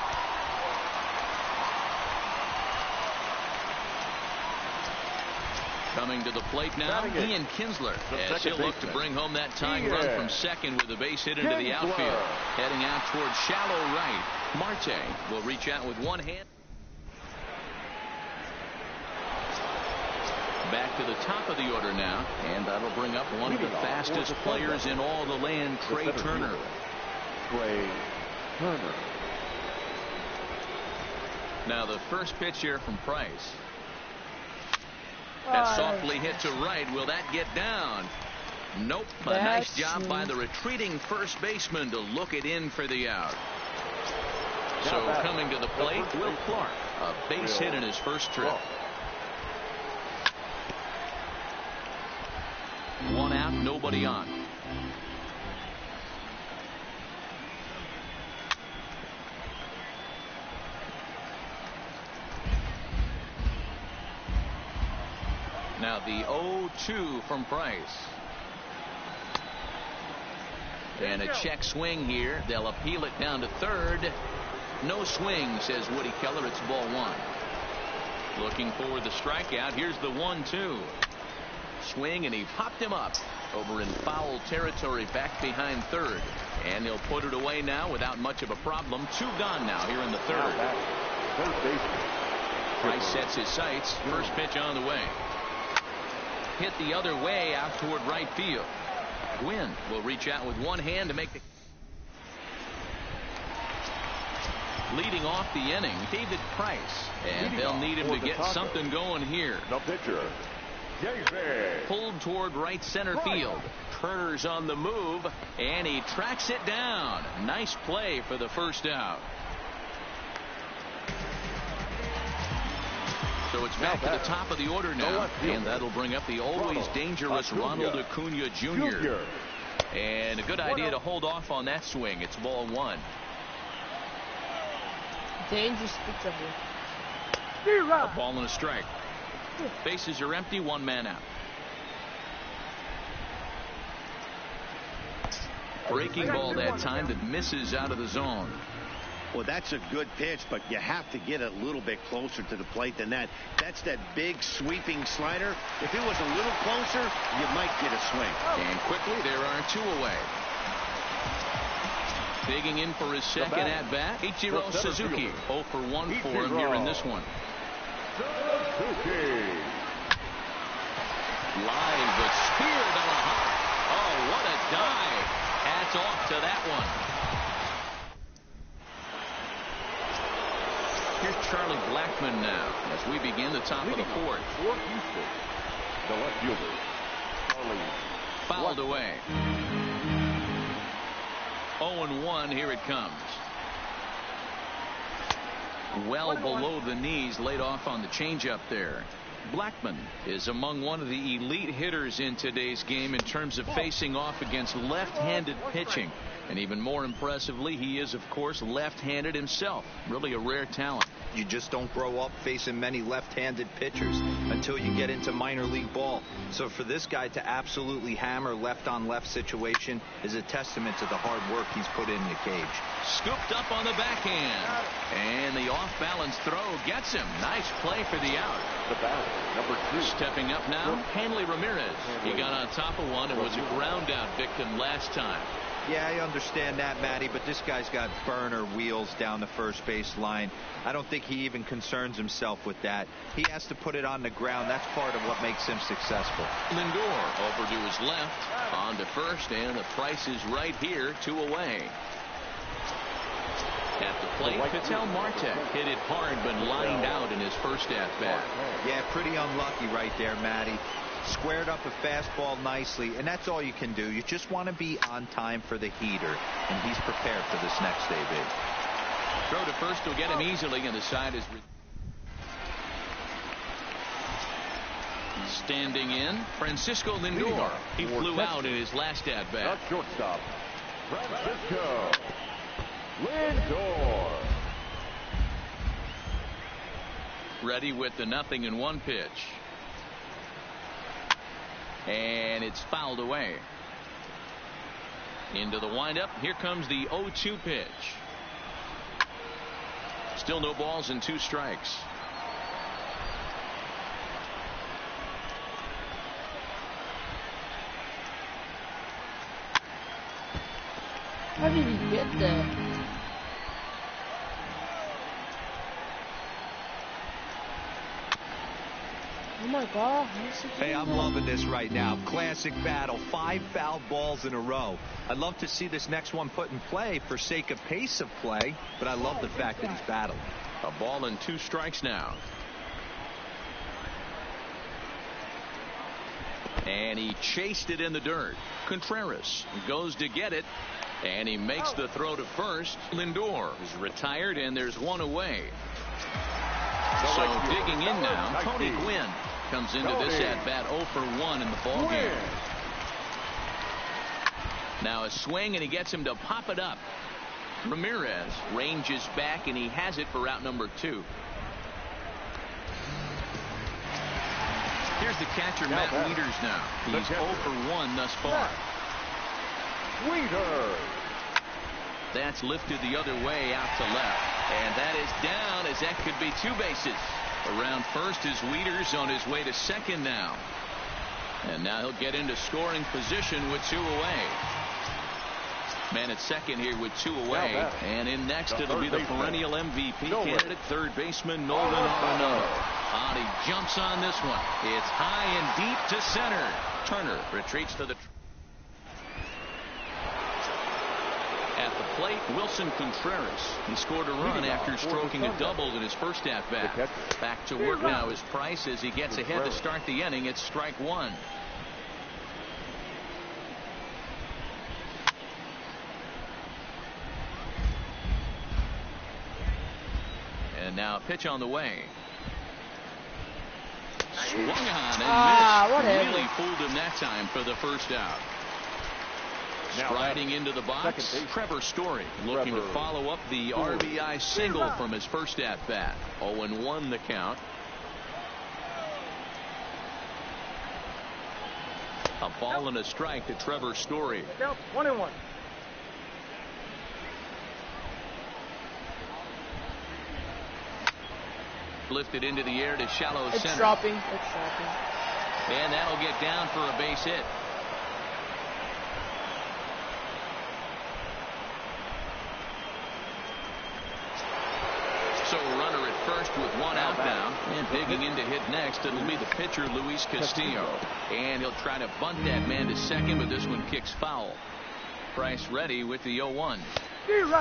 Coming to the plate now, Ian Kinsler, as he'll look to bring home that tying run from second with a base hit into the outfield. Heading out towards shallow right. Marte will reach out with one hand. Back to the top of the order now, and that'll bring up one of the fastest players in all the land, Trey Turner. Now the first pitch here from Price. That softly hit to right. Will that get down? Nope. A nice job by the retreating first baseman to look it in for the out. So coming to the plate, Will Clark. A base hit in his first trip. One out, nobody on. Now the 0-2 from Price. And a check swing here. They'll appeal it down to third. No swing, says Woody Keller. It's ball 1. Looking for the strikeout. Here's the 1-2. Swing, and he popped him up over in foul territory back behind third, and he'll put it away now without much of a problem. 2 gone now here in the third. Price sets his sights. First pitch on the way. Hit the other way out toward right field. Gwynn will reach out with one hand to make the leading off the inning, David Price, and they'll need him to get something going here. The pitcher, pulled toward right center field. Turner's on the move, and he tracks it down. Nice play for the first out. So it's back to the top of the order now, and that'll bring up the always dangerous Ronald Acuna Jr. And a good idea to hold off on that swing. It's ball 1. Dangerous pitch up here. A ball and a strike. Bases are empty, 1 man out. Breaking ball that time that misses out of the zone. Well, that's a good pitch, but you have to get a little bit closer to the plate than that. That's that big sweeping slider. If it was a little closer, you might get a swing. And quickly, there are 2 away. Digging in for his second at bat, Ichiro Suzuki. 0 for 1 for him here in this one. Line, but speared on a hop. Oh, what a dive. Hats off to that one. Here's Charlie Blackmon now as we begin the top of the 4th. For Houston, the left fielder, Charlie. Fouled away. 0-1, here it comes. Well below the knees, laid off on the changeup there. Blackmon is among one of the elite hitters in today's game in terms of facing off against left-handed pitching. And even more impressively, he is, of course, left-handed himself. Really a rare talent. You just don't grow up facing many left-handed pitchers until you get into minor league ball. So for this guy to absolutely hammer left-on-left situation is a testament to the hard work he's put in the cage. Scooped up on the backhand. And the off-balance throw gets him. Nice play for the out. The batter, number 2. Stepping up now, Hanley Ramirez. He got on top of one and was a ground-out victim last time. Yeah, I understand that, Matty, but this guy's got burner wheels down the first base line. I don't think he even concerns himself with that. He has to put it on the ground. That's part of what makes him successful. Lindor over to his left, on to first, and the price is right here, 2 away. At the plate, Patel Marte hit it hard but lined out in his first at-bat. Yeah, pretty unlucky right there, Matty. Squared up a fastball nicely, and that's all you can do. You just want to be on time for the heater, and he's prepared for this next AB. Throw to first will get him easily, and the side is standing in. Francisco Lindor. He flew out in his last at-bat. The shortstop, Francisco Lindor. Ready with the 0-1 pitch. And it's fouled away. Into the windup. Here comes the 0-2 pitch. Still no balls and 2 strikes. How did he get that? Oh my God. Hey, I'm loving this right now. Classic battle. 5 foul balls in a row. I'd love to see this next one put in play for sake of pace of play, but I love the fact that he's battling. A ball and 2 strikes now. And he chased it in the dirt. Contreras goes to get it, and he makes the throw to first. Lindor is retired, and there's 1 away. So digging in now, Tony Gwynn comes into this at-bat 0 for 1 in the ball game. Now a swing, and he gets him to pop it up. Ramirez ranges back, and he has it for out number 2. Here's the catcher, Matt Wieters now. He's 0 for 1 thus far. Wieters. That's lifted the other way out to left. And that is down, as that could be 2 bases. Around first is Wieters on his way to second now. And now he'll get into scoring position with 2 away. Man at second here with 2 away. And in next it'll be the perennial MVP candidate, third baseman Nolan Arenado. And he jumps on this one. It's high and deep to center. Turner retreats to the... At the plate, Wilson Contreras. He scored a run after stroking a double in his first at-bat. Back to work now is Price as he gets ahead to start the inning. It's strike 1. And now a pitch on the way. Swung on and missed. Really fooled him that time for the first out. Striding into the box, Trevor Story looking to follow up the RBI single from his first at-bat. 0-1 the count. A ball and a strike to Trevor Story. 1-1. Lifted into the air to shallow It's center. dropping. It's dropping. And that'll get down for a base hit. So a runner at first with 1 out now. And digging in to hit next, it'll be the pitcher, Luis Castillo. And he'll try to bunt that man to second, but this one kicks foul. Price ready with the 0-1.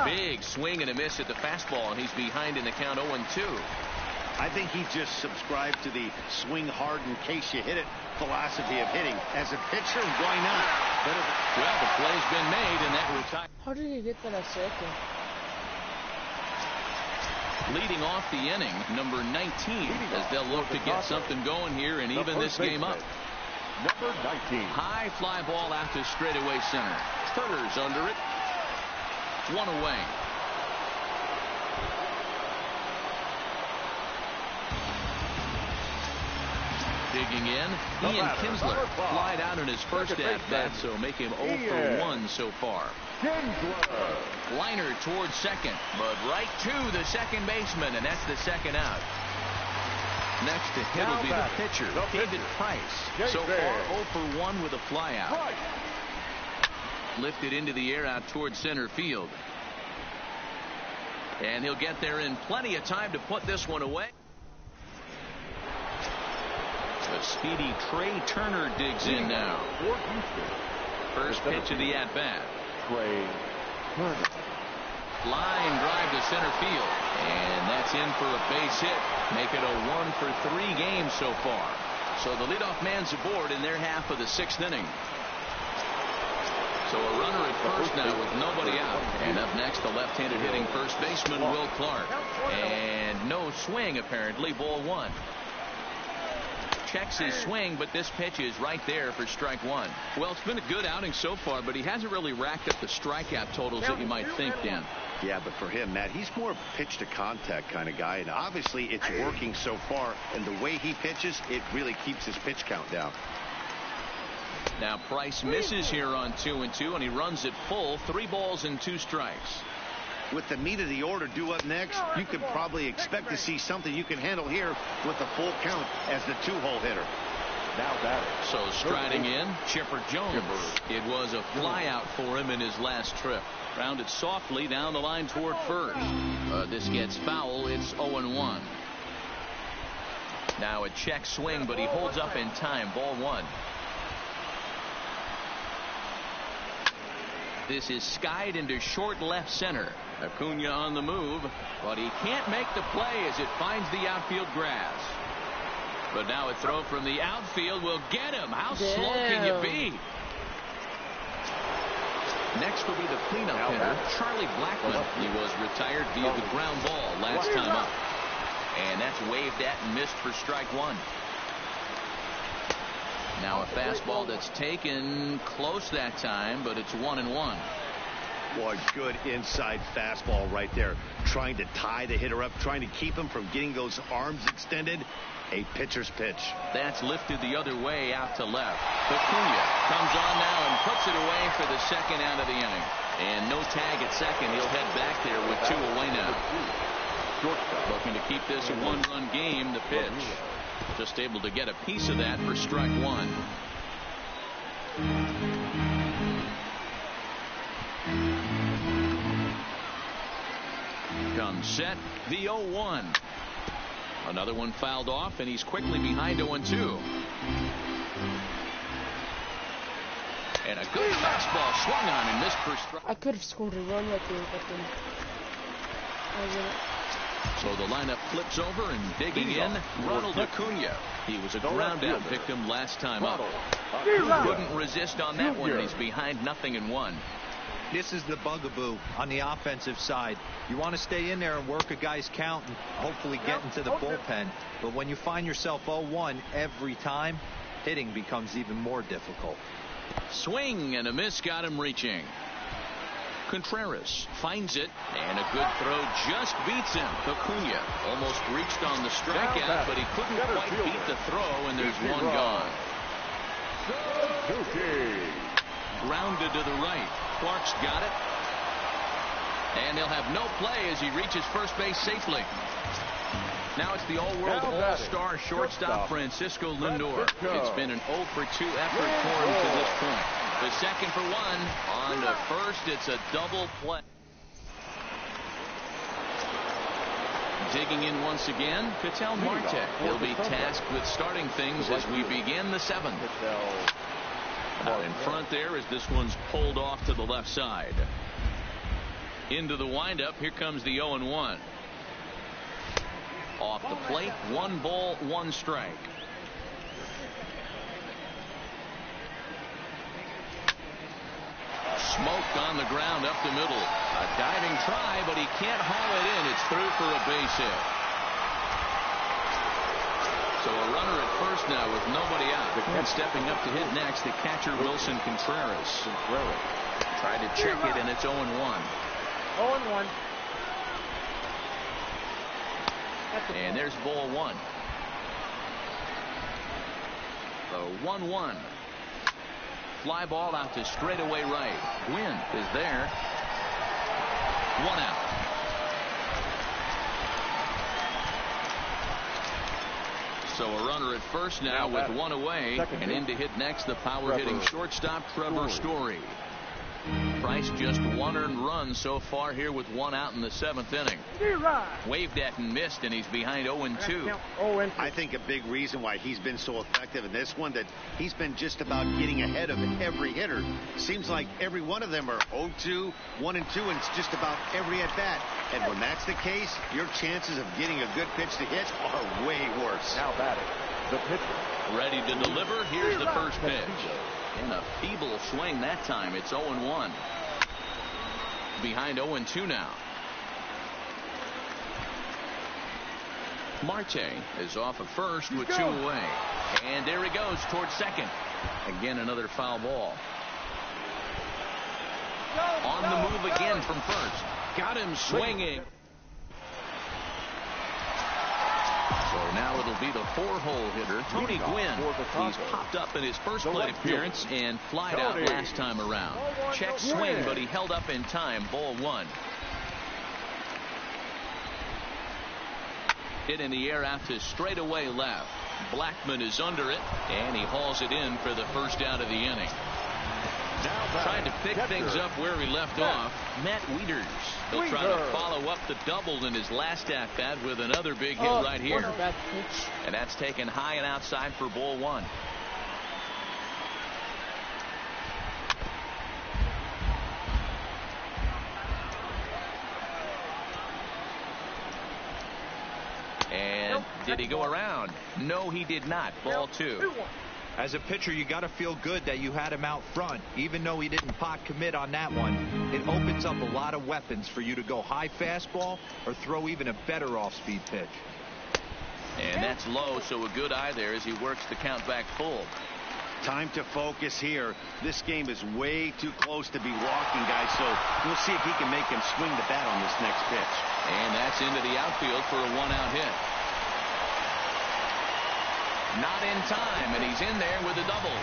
Big swing and a miss at the fastball, and he's behind in the count 0-2. I think he just subscribed to the swing hard in case you hit it philosophy of hitting. As a pitcher, why not? Well, the play's been made, and that retires. How did he get that at second? Leading off the inning, number 19, as they'll look to get something going here and even this game up. Number 19. High fly ball out to straightaway center. Turner's under it. One away. Digging in, Ian Kinsler flied out in his first at-bat, so make him 0 for 1 so far. Liner towards second, but right to the second baseman, and that's the second out. Next to hit will be the pitcher, David Price. So far 0 for 1 with a flyout. Lifted into the air out towards center field. And he'll get there in plenty of time to put this one away. The speedy Trey Turner digs in now. First pitch of the at-bat. Trey Turner. Line drive to center field. And that's in for a base hit. Make it a 1 for 3 games so far. So the leadoff man's aboard in their half of the 6th inning. So a runner at first now with nobody out. And up next, the left-handed hitting first baseman, Will Clark. And no swing, apparently. Ball 1. Checks his swing, but this pitch is right there for strike 1. Well, it's been a good outing so far, but he hasn't really racked up the strikeout totals that you might think, Dan. Yeah, but for him, Matt, he's more pitch to contact kind of guy, and obviously it's working so far, and the way he pitches, it really keeps his pitch count down. Now Price misses here on 2-2, and he runs it full. 3 balls and 2 strikes. With the meat of the order due up next, you could probably expect to see something you can handle here with the full count as the 2-hole hitter. Now batting. So striding in, Chipper Jones. It was a flyout for him in his last trip. Rounded softly down the line toward first. This gets foul. It's 0-1. Now a check swing, but he holds up in time. Ball 1. This is skied into short left center. Acuna on the move, but he can't make the play as it finds the outfield grass. But now a throw from the outfield will get him. How slow can you be? Next will be the cleanup hitter, Charlie Blackmon. He was retired via the ground ball last time up. And that's waved at and missed for strike 1. Now a fastball that's taken close that time, but it's 1-1. Boy, good inside fastball right there. Trying to tie the hitter up, trying to keep him from getting those arms extended. A pitcher's pitch. That's lifted the other way out to left. Acuna comes on now and puts it away for the second out of the inning. And no tag at second. He'll head back there with 2 away now. Looking to keep this a 1-run game. The pitch. Just able to get a piece of that for strike 1. Comes set, the 0-1. Another one fouled off, and he's quickly behind 0-2. And a good fastball swung on and missed for strike. I could have scored a run right there, but then So the lineup flips over and digging in, Ronald Acuna. He was a ground out victim last time up. Couldn't resist on that one, and he's behind 0-1. This is the bugaboo on the offensive side. You want to stay in there and work a guy's count and hopefully get into the bullpen. But when you find yourself 0-1 every time, hitting becomes even more difficult. Swing and a miss got him reaching. Contreras finds it, and a good throw just beats him. Acuna almost reached on the strikeout, but he couldn't quite beat the throw, and there's one gone. Grounded to the right. Clark's got it. And they'll have no play as he reaches first base safely. Now it's the all-world all-star shortstop Francisco Lindor. It's been an 0 for 2 effort for him to this point. The second for 1 on to first. It's a double play. Digging in once again, Ketel Marte. He'll be tasked with starting things as we begin the 7th. Out in front there as this one's pulled off to the left side. Into the windup. Here comes the 0-1. Off the plate. 1 ball, 1 strike. Smoked on the ground up the middle. A diving try, but he can't haul it in. It's through for a base hit. So a runner at first now with nobody out. And stepping up to hit next, the catcher Wilson Contreras. Tried to check it, and it's 0-1. 0-1. And there's ball one. The 1-1. Fly ball out to straightaway right. Gwynn is there. 1 out. So a runner at first now with 1 away, and in to hit next the power-hitting shortstop Trevor Story. Price just 1 earned run so far here with 1 out in the 7th inning. Waved at and missed, and he's behind 0-2. I think a big reason why he's been so effective in this one that he's been just about getting ahead of every hitter. Seems like every one of them are 0-2, 1-2, and it's just about every at bat. And when that's the case, your chances of getting a good pitch to hit are way worse. Now batting, the pitcher. Ready to deliver. Here's the first pitch. In a feeble swing that time. It's 0-1. Behind 0-2 now. Marte is off at first with 2 away. And there he goes towards second. Again, another foul ball. On the move again from first. Got him swinging. So now it'll be the 4-hole hitter, Tony Gwynn. He's popped up in his first plate appearance and flied out last time around. Check swing, but he held up in time. Ball 1. Hit in the air out to straightaway left. Blackman is under it, and he hauls it in for the first out of the inning. Trying to pick things up where he left off. Matt Wieters. He'll try to follow up the double in his last at bat with another big hit right here. And that's taken high and outside for ball 1. And did he go around? No, he did not. Ball 2. As a pitcher, you got to feel good that you had him out front, even though he didn't pot commit on that one. It opens up a lot of weapons for you to go high fastball or throw even a better off-speed pitch. And that's low, so a good eye there as he works the count back full. Time to focus here. This game is way too close to be walking, guys, so we'll see if he can make him swing the bat on this next pitch. And that's into the outfield for a 1-out hit. Not in time, and he's in there with a double.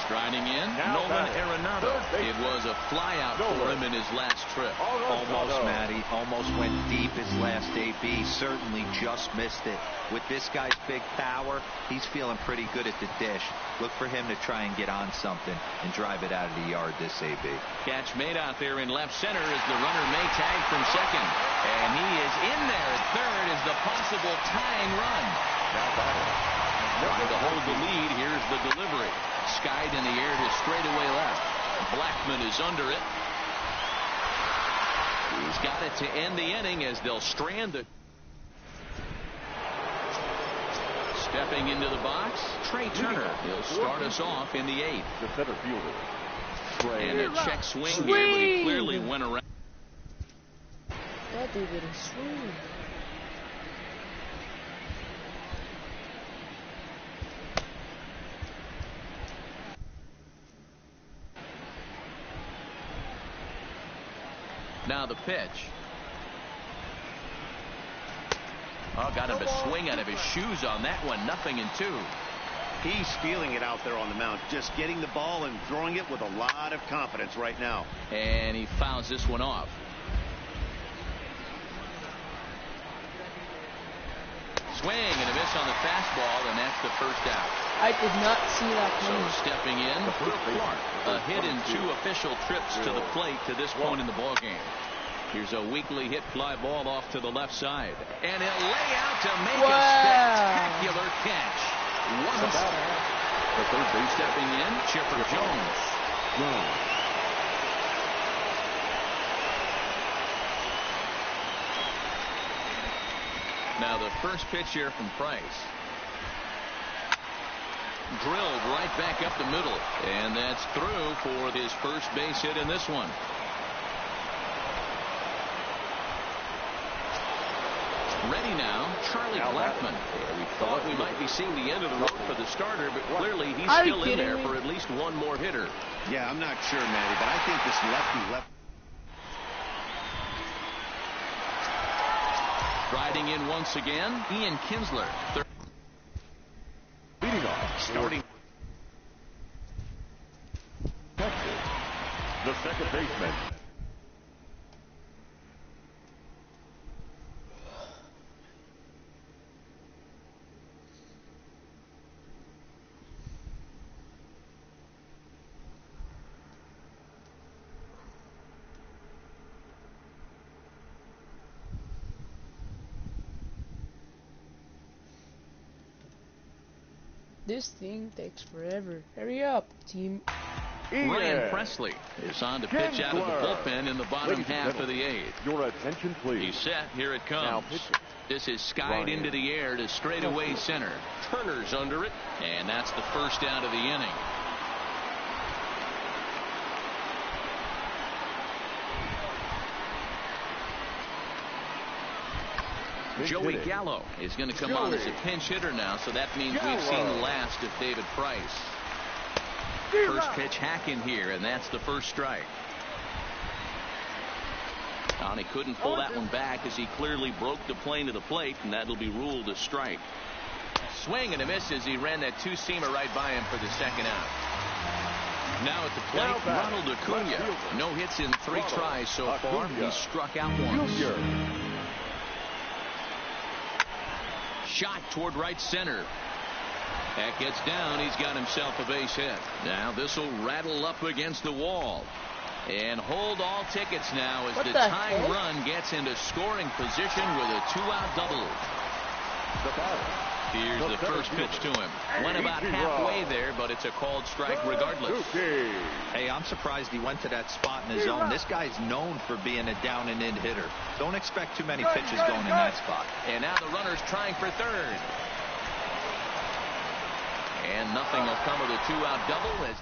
Striding in, Nolan Arenado. It was a flyout for him in his last trip. Almost, Matty. Almost went deep his last AB. Certainly just missed it. With this guy's big power, he's feeling pretty good at the dish. Look for him to try and get on something and drive it out of the yard this AB. Catch made out there in left center as the runner may tag from second. And he is in there at third as the possible tying run. Trying to hold the lead. Here's the delivery. Skied in the air to straightaway left. Blackman is under it. He's got it to end the inning as they'll strand it. Stepping into the box, Trey Turner. He'll start us off in the 8th. The center fielder. And a check swing here, but he clearly went around. That dude didn't swing. Now the pitch. Oh, got him a swing out of his shoes on that one. 0-2. He's feeling it out there on the mound, just getting the ball and throwing it with a lot of confidence right now. And he fouls this one off. Swing and a miss on the fastball, and that's the first out. I did not see that coming. So stepping in, Brooke Clark. A hit in 2 official trips to the plate to this point in the ballgame. Here's a weakly hit fly ball off to the left side. And he'll lay out to make a spectacular catch. The third base Stepping in, Chipper Jones. Now the first pitch here from Price. Drilled right back up the middle. And that's through for his first base hit in this one. Ready now, Charlie Blackman. We thought we might be seeing the end of the road for the starter, but clearly he's still in there for at least one more hitter. Yeah, I'm not sure, Matty, but I think this lefty Striding in once again, Ian Kinsler. Leading off, Starting. Texas, the second baseman. This thing takes forever. Hurry up, team. Ryan Presley is on to pitch out of the Kinsler. bullpen in the bottom Ladies and half of gentlemen, the eighth. Your attention, please. He's set. Here it Now comes. pitching. This is skied Ryan into the air to straightaway center. Turner's under it, and that's the first out of the inning. Pinch Joey hitting. Gallo is going to come on as a pinch hitter now, so that means we've Gallo. seen the last of David Price. First pitch hack in here, and that's the first strike. He couldn't pull that one back as he clearly broke the plane to the plate, and that'll be ruled a strike. Swing and a miss as he ran that two-seamer right by him for the second out. Now at the plate, Ronald Acuna. No hits in 3 tries so far. He struck out once. Shot toward right center. That gets down. He's got himself a base hit. Now this will rattle up against the wall. And hold all tickets now as the tying run gets into scoring position with a 2-out double. Here's the first pitch to him. Went about halfway there, but it's a called strike regardless. Hey, I'm surprised he went to that spot in his zone. This guy's known for being a down and in hitter. Don't expect too many pitches going in that spot. And now the runner's trying for third. And nothing will come of the 2-out double as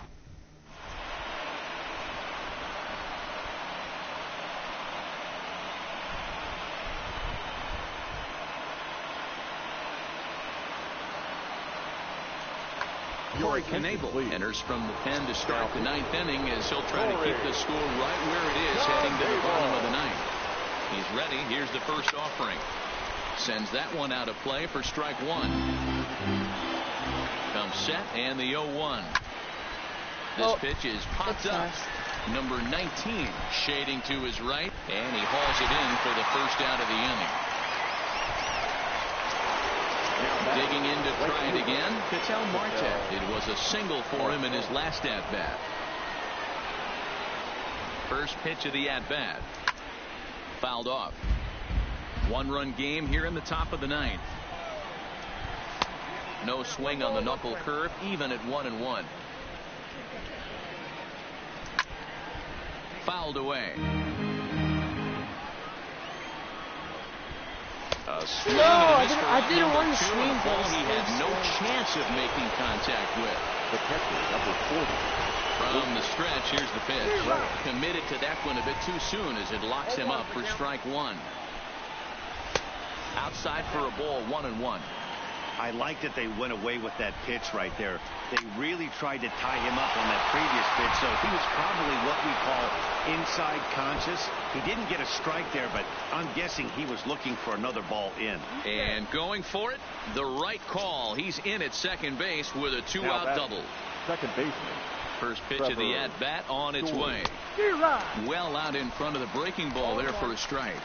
Corey Knebel enters from the pen to start the 9th inning as he'll try to keep the score right where it is heading to the bottom of the 9th. He's ready. Here's the first offering. Sends that one out of play for strike 1. Comes set and the 0-1. This pitch is popped up. Number 19 shading to his right, and he hauls it in for the first out of the inning. Digging in to try it again, Ketel Marte. It was a single for him in his last at-bat. First pitch of the at-bat. Fouled off. 1-run game here in the top of the 9th. No swing on the knuckle curve, even at 1-1. Fouled away. No, I didn't want to swing. Ball he had no chance of making contact with. The catcher, number 40. From the stretch, here's the pitch. Committed to that one a bit too soon as it locks him up for strike 1. Outside for a ball, 1-1. I like that they went away with that pitch right there. They really tried to tie him up on that previous pitch, so he was probably what we call inside conscious. He didn't get a strike there, but I'm guessing he was looking for another ball in. And going for it, the right call. He's in at second base with a 2-out double. Second baseman. First pitch of the at-bat on its way. Well out in front of the breaking ball there for a strike.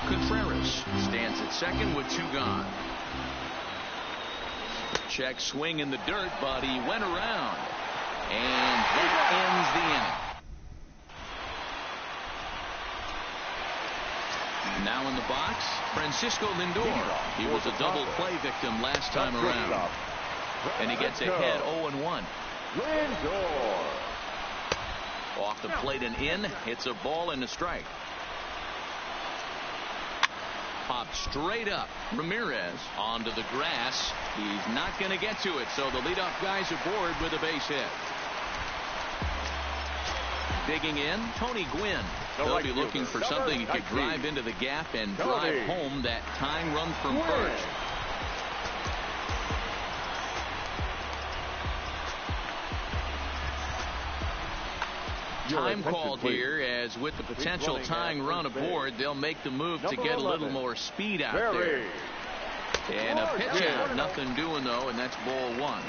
Contreras stands at second with 2 gone. Check swing in the dirt, but he went around. And that ends the inning. Now in the box, Francisco Lindor. He was a double play victim last time around. And he gets ahead 0-1. Lindor. Off the plate and in. It's a ball and a strike. Popped straight up. Ramirez onto the grass. He's not going to get to it, so the leadoff guy's aboard with a base hit. Digging in, Tony Gwynn. They'll be looking for something he could drive into the gap and drive home that tying run from first. time called here, as with the potential tying run aboard, they'll make the move to get a little more speed out there. And a pitch out, nothing doing though, and that's ball one.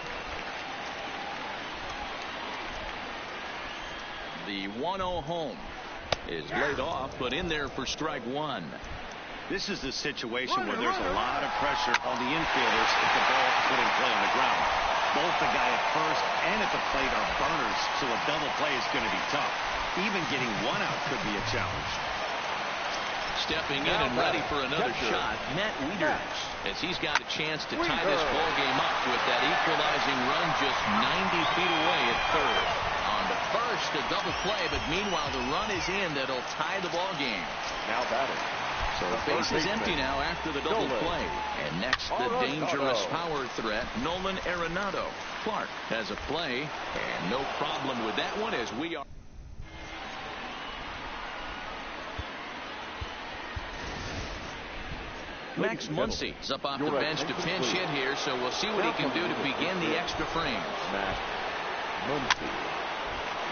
The 1-0 home is laid off, but in there for strike one. This is the situation where there's a lot of pressure on the infielders if the ball is put in play on the ground. Both the guy at first and at the plate are burners, so a double play is going to be tough. Even getting one out could be a challenge. Stepping in and ready for another shot, Matt Wieters, as he's got a chance to tie this ball game up with that equalizing run just 90 feet away at third. On to first, a double play, but meanwhile the run is in that'll tie the ball game. Now batting. So the base is empty now after the double play. And next, the dangerous power threat, Nolan Arenado. Clark has a play, and no problem with that one as we are. Max Muncy is up off the bench to pinch hit here, so we'll see what he can do to begin the extra frames. Max Muncy.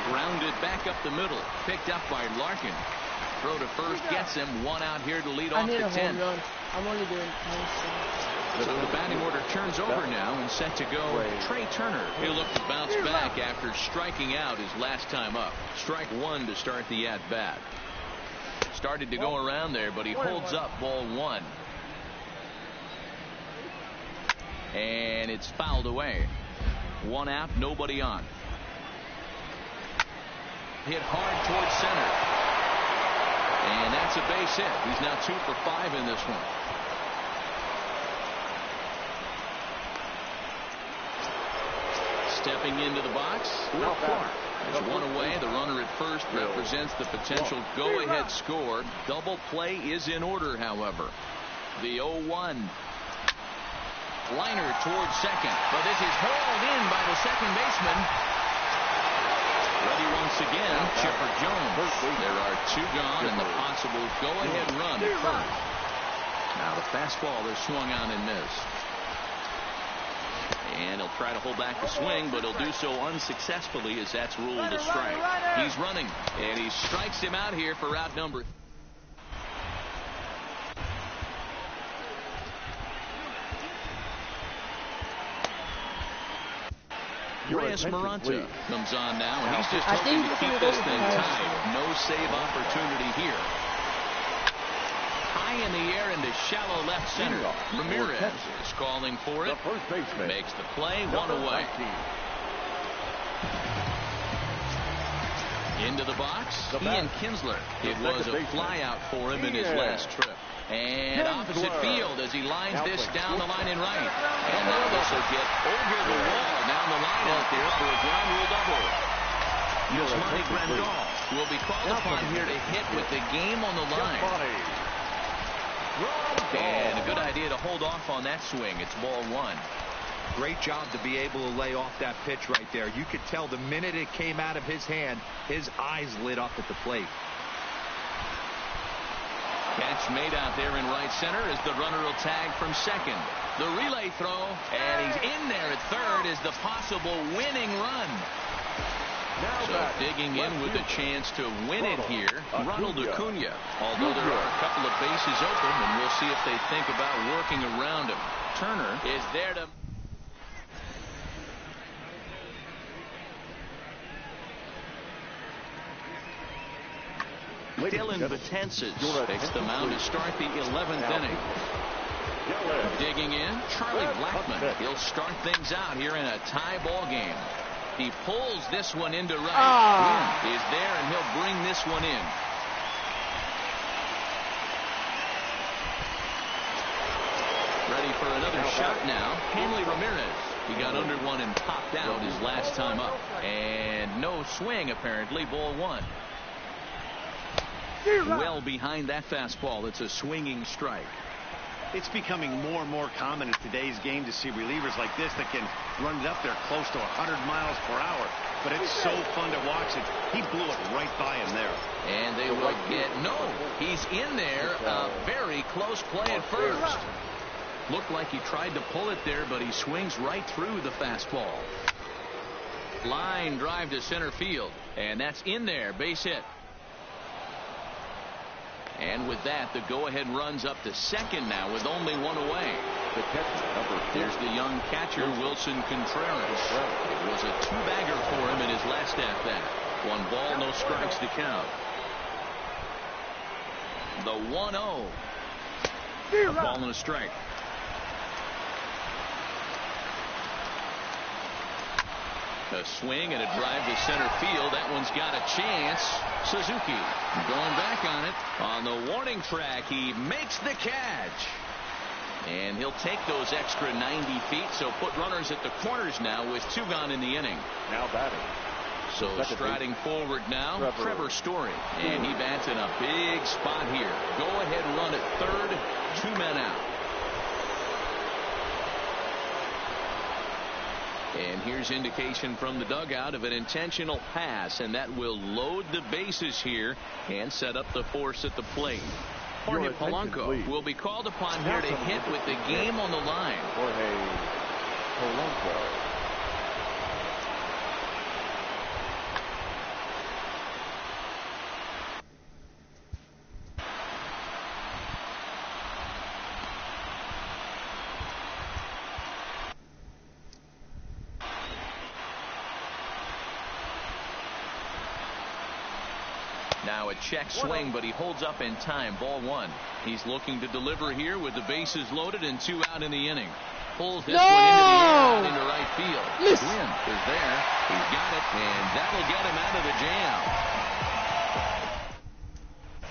Grounded back up the middle, picked up by Larkin. Throw to first gets him. One out here to lead off the 10th. I'm only doing So the batting order turns over now and set to go. Trey Turner. He'll look to bounce back after striking out his last time up. Strike one to start the at-bat. Started to go around there, but he holds up ball one. And it's fouled away. One out, nobody on. Hit hard towards center. And that's a base hit. He's now 2 for 5 in this one. Stepping into the box, Will Clark. There's one away. The runner at first represents the potential go-ahead score. Double play is in order, however. The 0-1. Liner towards second, but this is hauled in by the second baseman. Ready once again, Chipper Jones. There are 2 gone and the possible go-ahead run at first. Now the fastball is swung on and missed. And he'll try to hold back the swing, but he'll do so unsuccessfully as that's ruled a strike. He's running, and he strikes him out here for out number. Reyes Maranta comes on now, and he's just hoping to keep this thing tied. No save opportunity here. High in the air into shallow left center. Ramirez is calling for it. Makes the play, one away. Into the box, Ian Kinsler. It was a flyout for him in his last trip. And opposite field as he lines this down the line and right. And now this will get over the wall down the line out there for a ground rule double. Yasmani Grandal will be called upon here to hit with the game on the line. And a good idea to hold off on that swing. It's ball one. Great job to be able to lay off that pitch right there. You could tell the minute it came out of his hand, his eyes lit up at the plate. Catch made out there in right center as the runner will tag from second. The relay throw, and he's in there at third is the possible winning run. So digging in with a chance to win it here, Ronald Acuna. Although there are a couple of bases open, and we'll see if they think about working around him. Turner is there to... Dylan Betances takes the mound to start the 11th inning. Digging in, Charlie Blackmon. He'll start things out here in a tie ball game. He pulls this one into right. Wynn is there, and he'll bring this one in. Ready for another shot now. Hanley Ramirez. He got under one and popped out his last time up. And no swing, apparently. Ball one. Well behind that fastball. It's a swinging strike. It's becoming more and more common in today's game to see relievers like this that can run it up there close to 100 miles per hour. But it's so fun to watch it. He blew it right by him there. And they will get he's in there. A very close play at first. Looked like he tried to pull it there, but he swings right through the fastball. Line drive to center field. And that's in there. Base hit. And with that, the go-ahead runs up to second now with only one away. The catcher, number 4. Here's the young catcher, Wilson Contreras. It was a two-bagger for him in his last at-bat. 1 ball, no strikes to count. The 1-0. A ball and a strike. A swing and a drive to center field. That one's got a chance. Suzuki going back on it. On the warning track, he makes the catch. And he'll take those extra 90 feet, so put runners at the corners now with 2 gone in the inning. Now batting. So striding forward now, Trevor Story. And he bats in a big spot here. Go ahead run at third. 2 men out. And here's indication from the dugout of an intentional pass, and that will load the bases here and set up the force at the plate. Jorge Polanco will be called upon here to hit with the game on the line. Jorge Polanco. Now a check swing, but he holds up in time. Ball 1. He's looking to deliver here with the bases loaded and 2 out in the inning. Pulls this one into the air, out into right field. Miss. Win is there. He's got it, and that'll get him out of the jam.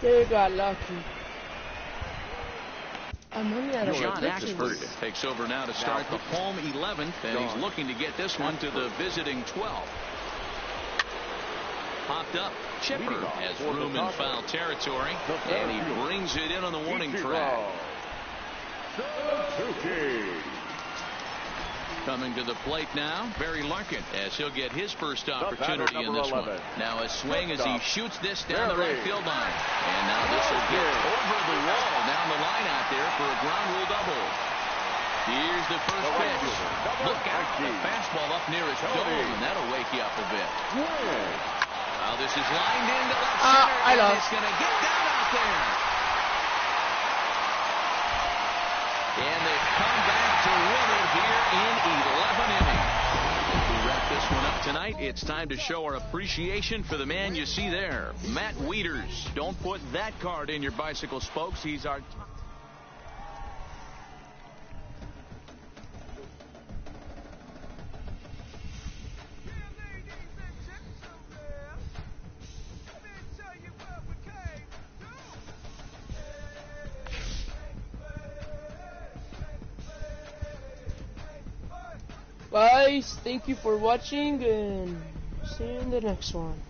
They got lucky. John Axford takes over now to start the home 11th, and he's looking to get this one to the visiting 12th. Popped up. Chipper has room in foul territory, and he brings it in on the warning track. Coming to the plate now, Barry Larkin, as he'll get his first opportunity in this one. Now a swing as he shoots this down the right field line. And now this will get over the wall down the line out there for a ground rule double. Here's the first pitch. Look out, the fastball up near his dome, and that'll wake you up a bit. Now this is lined into left center, and it's going to get down out there. And they come back to win it here in 11 innings. As we wrap this one up tonight, it's time to show our appreciation for the man you see there, Matt Wieters. Don't put that card in your bicycle spokes. He's our... Guys, thank you for watching, and see you in the next one.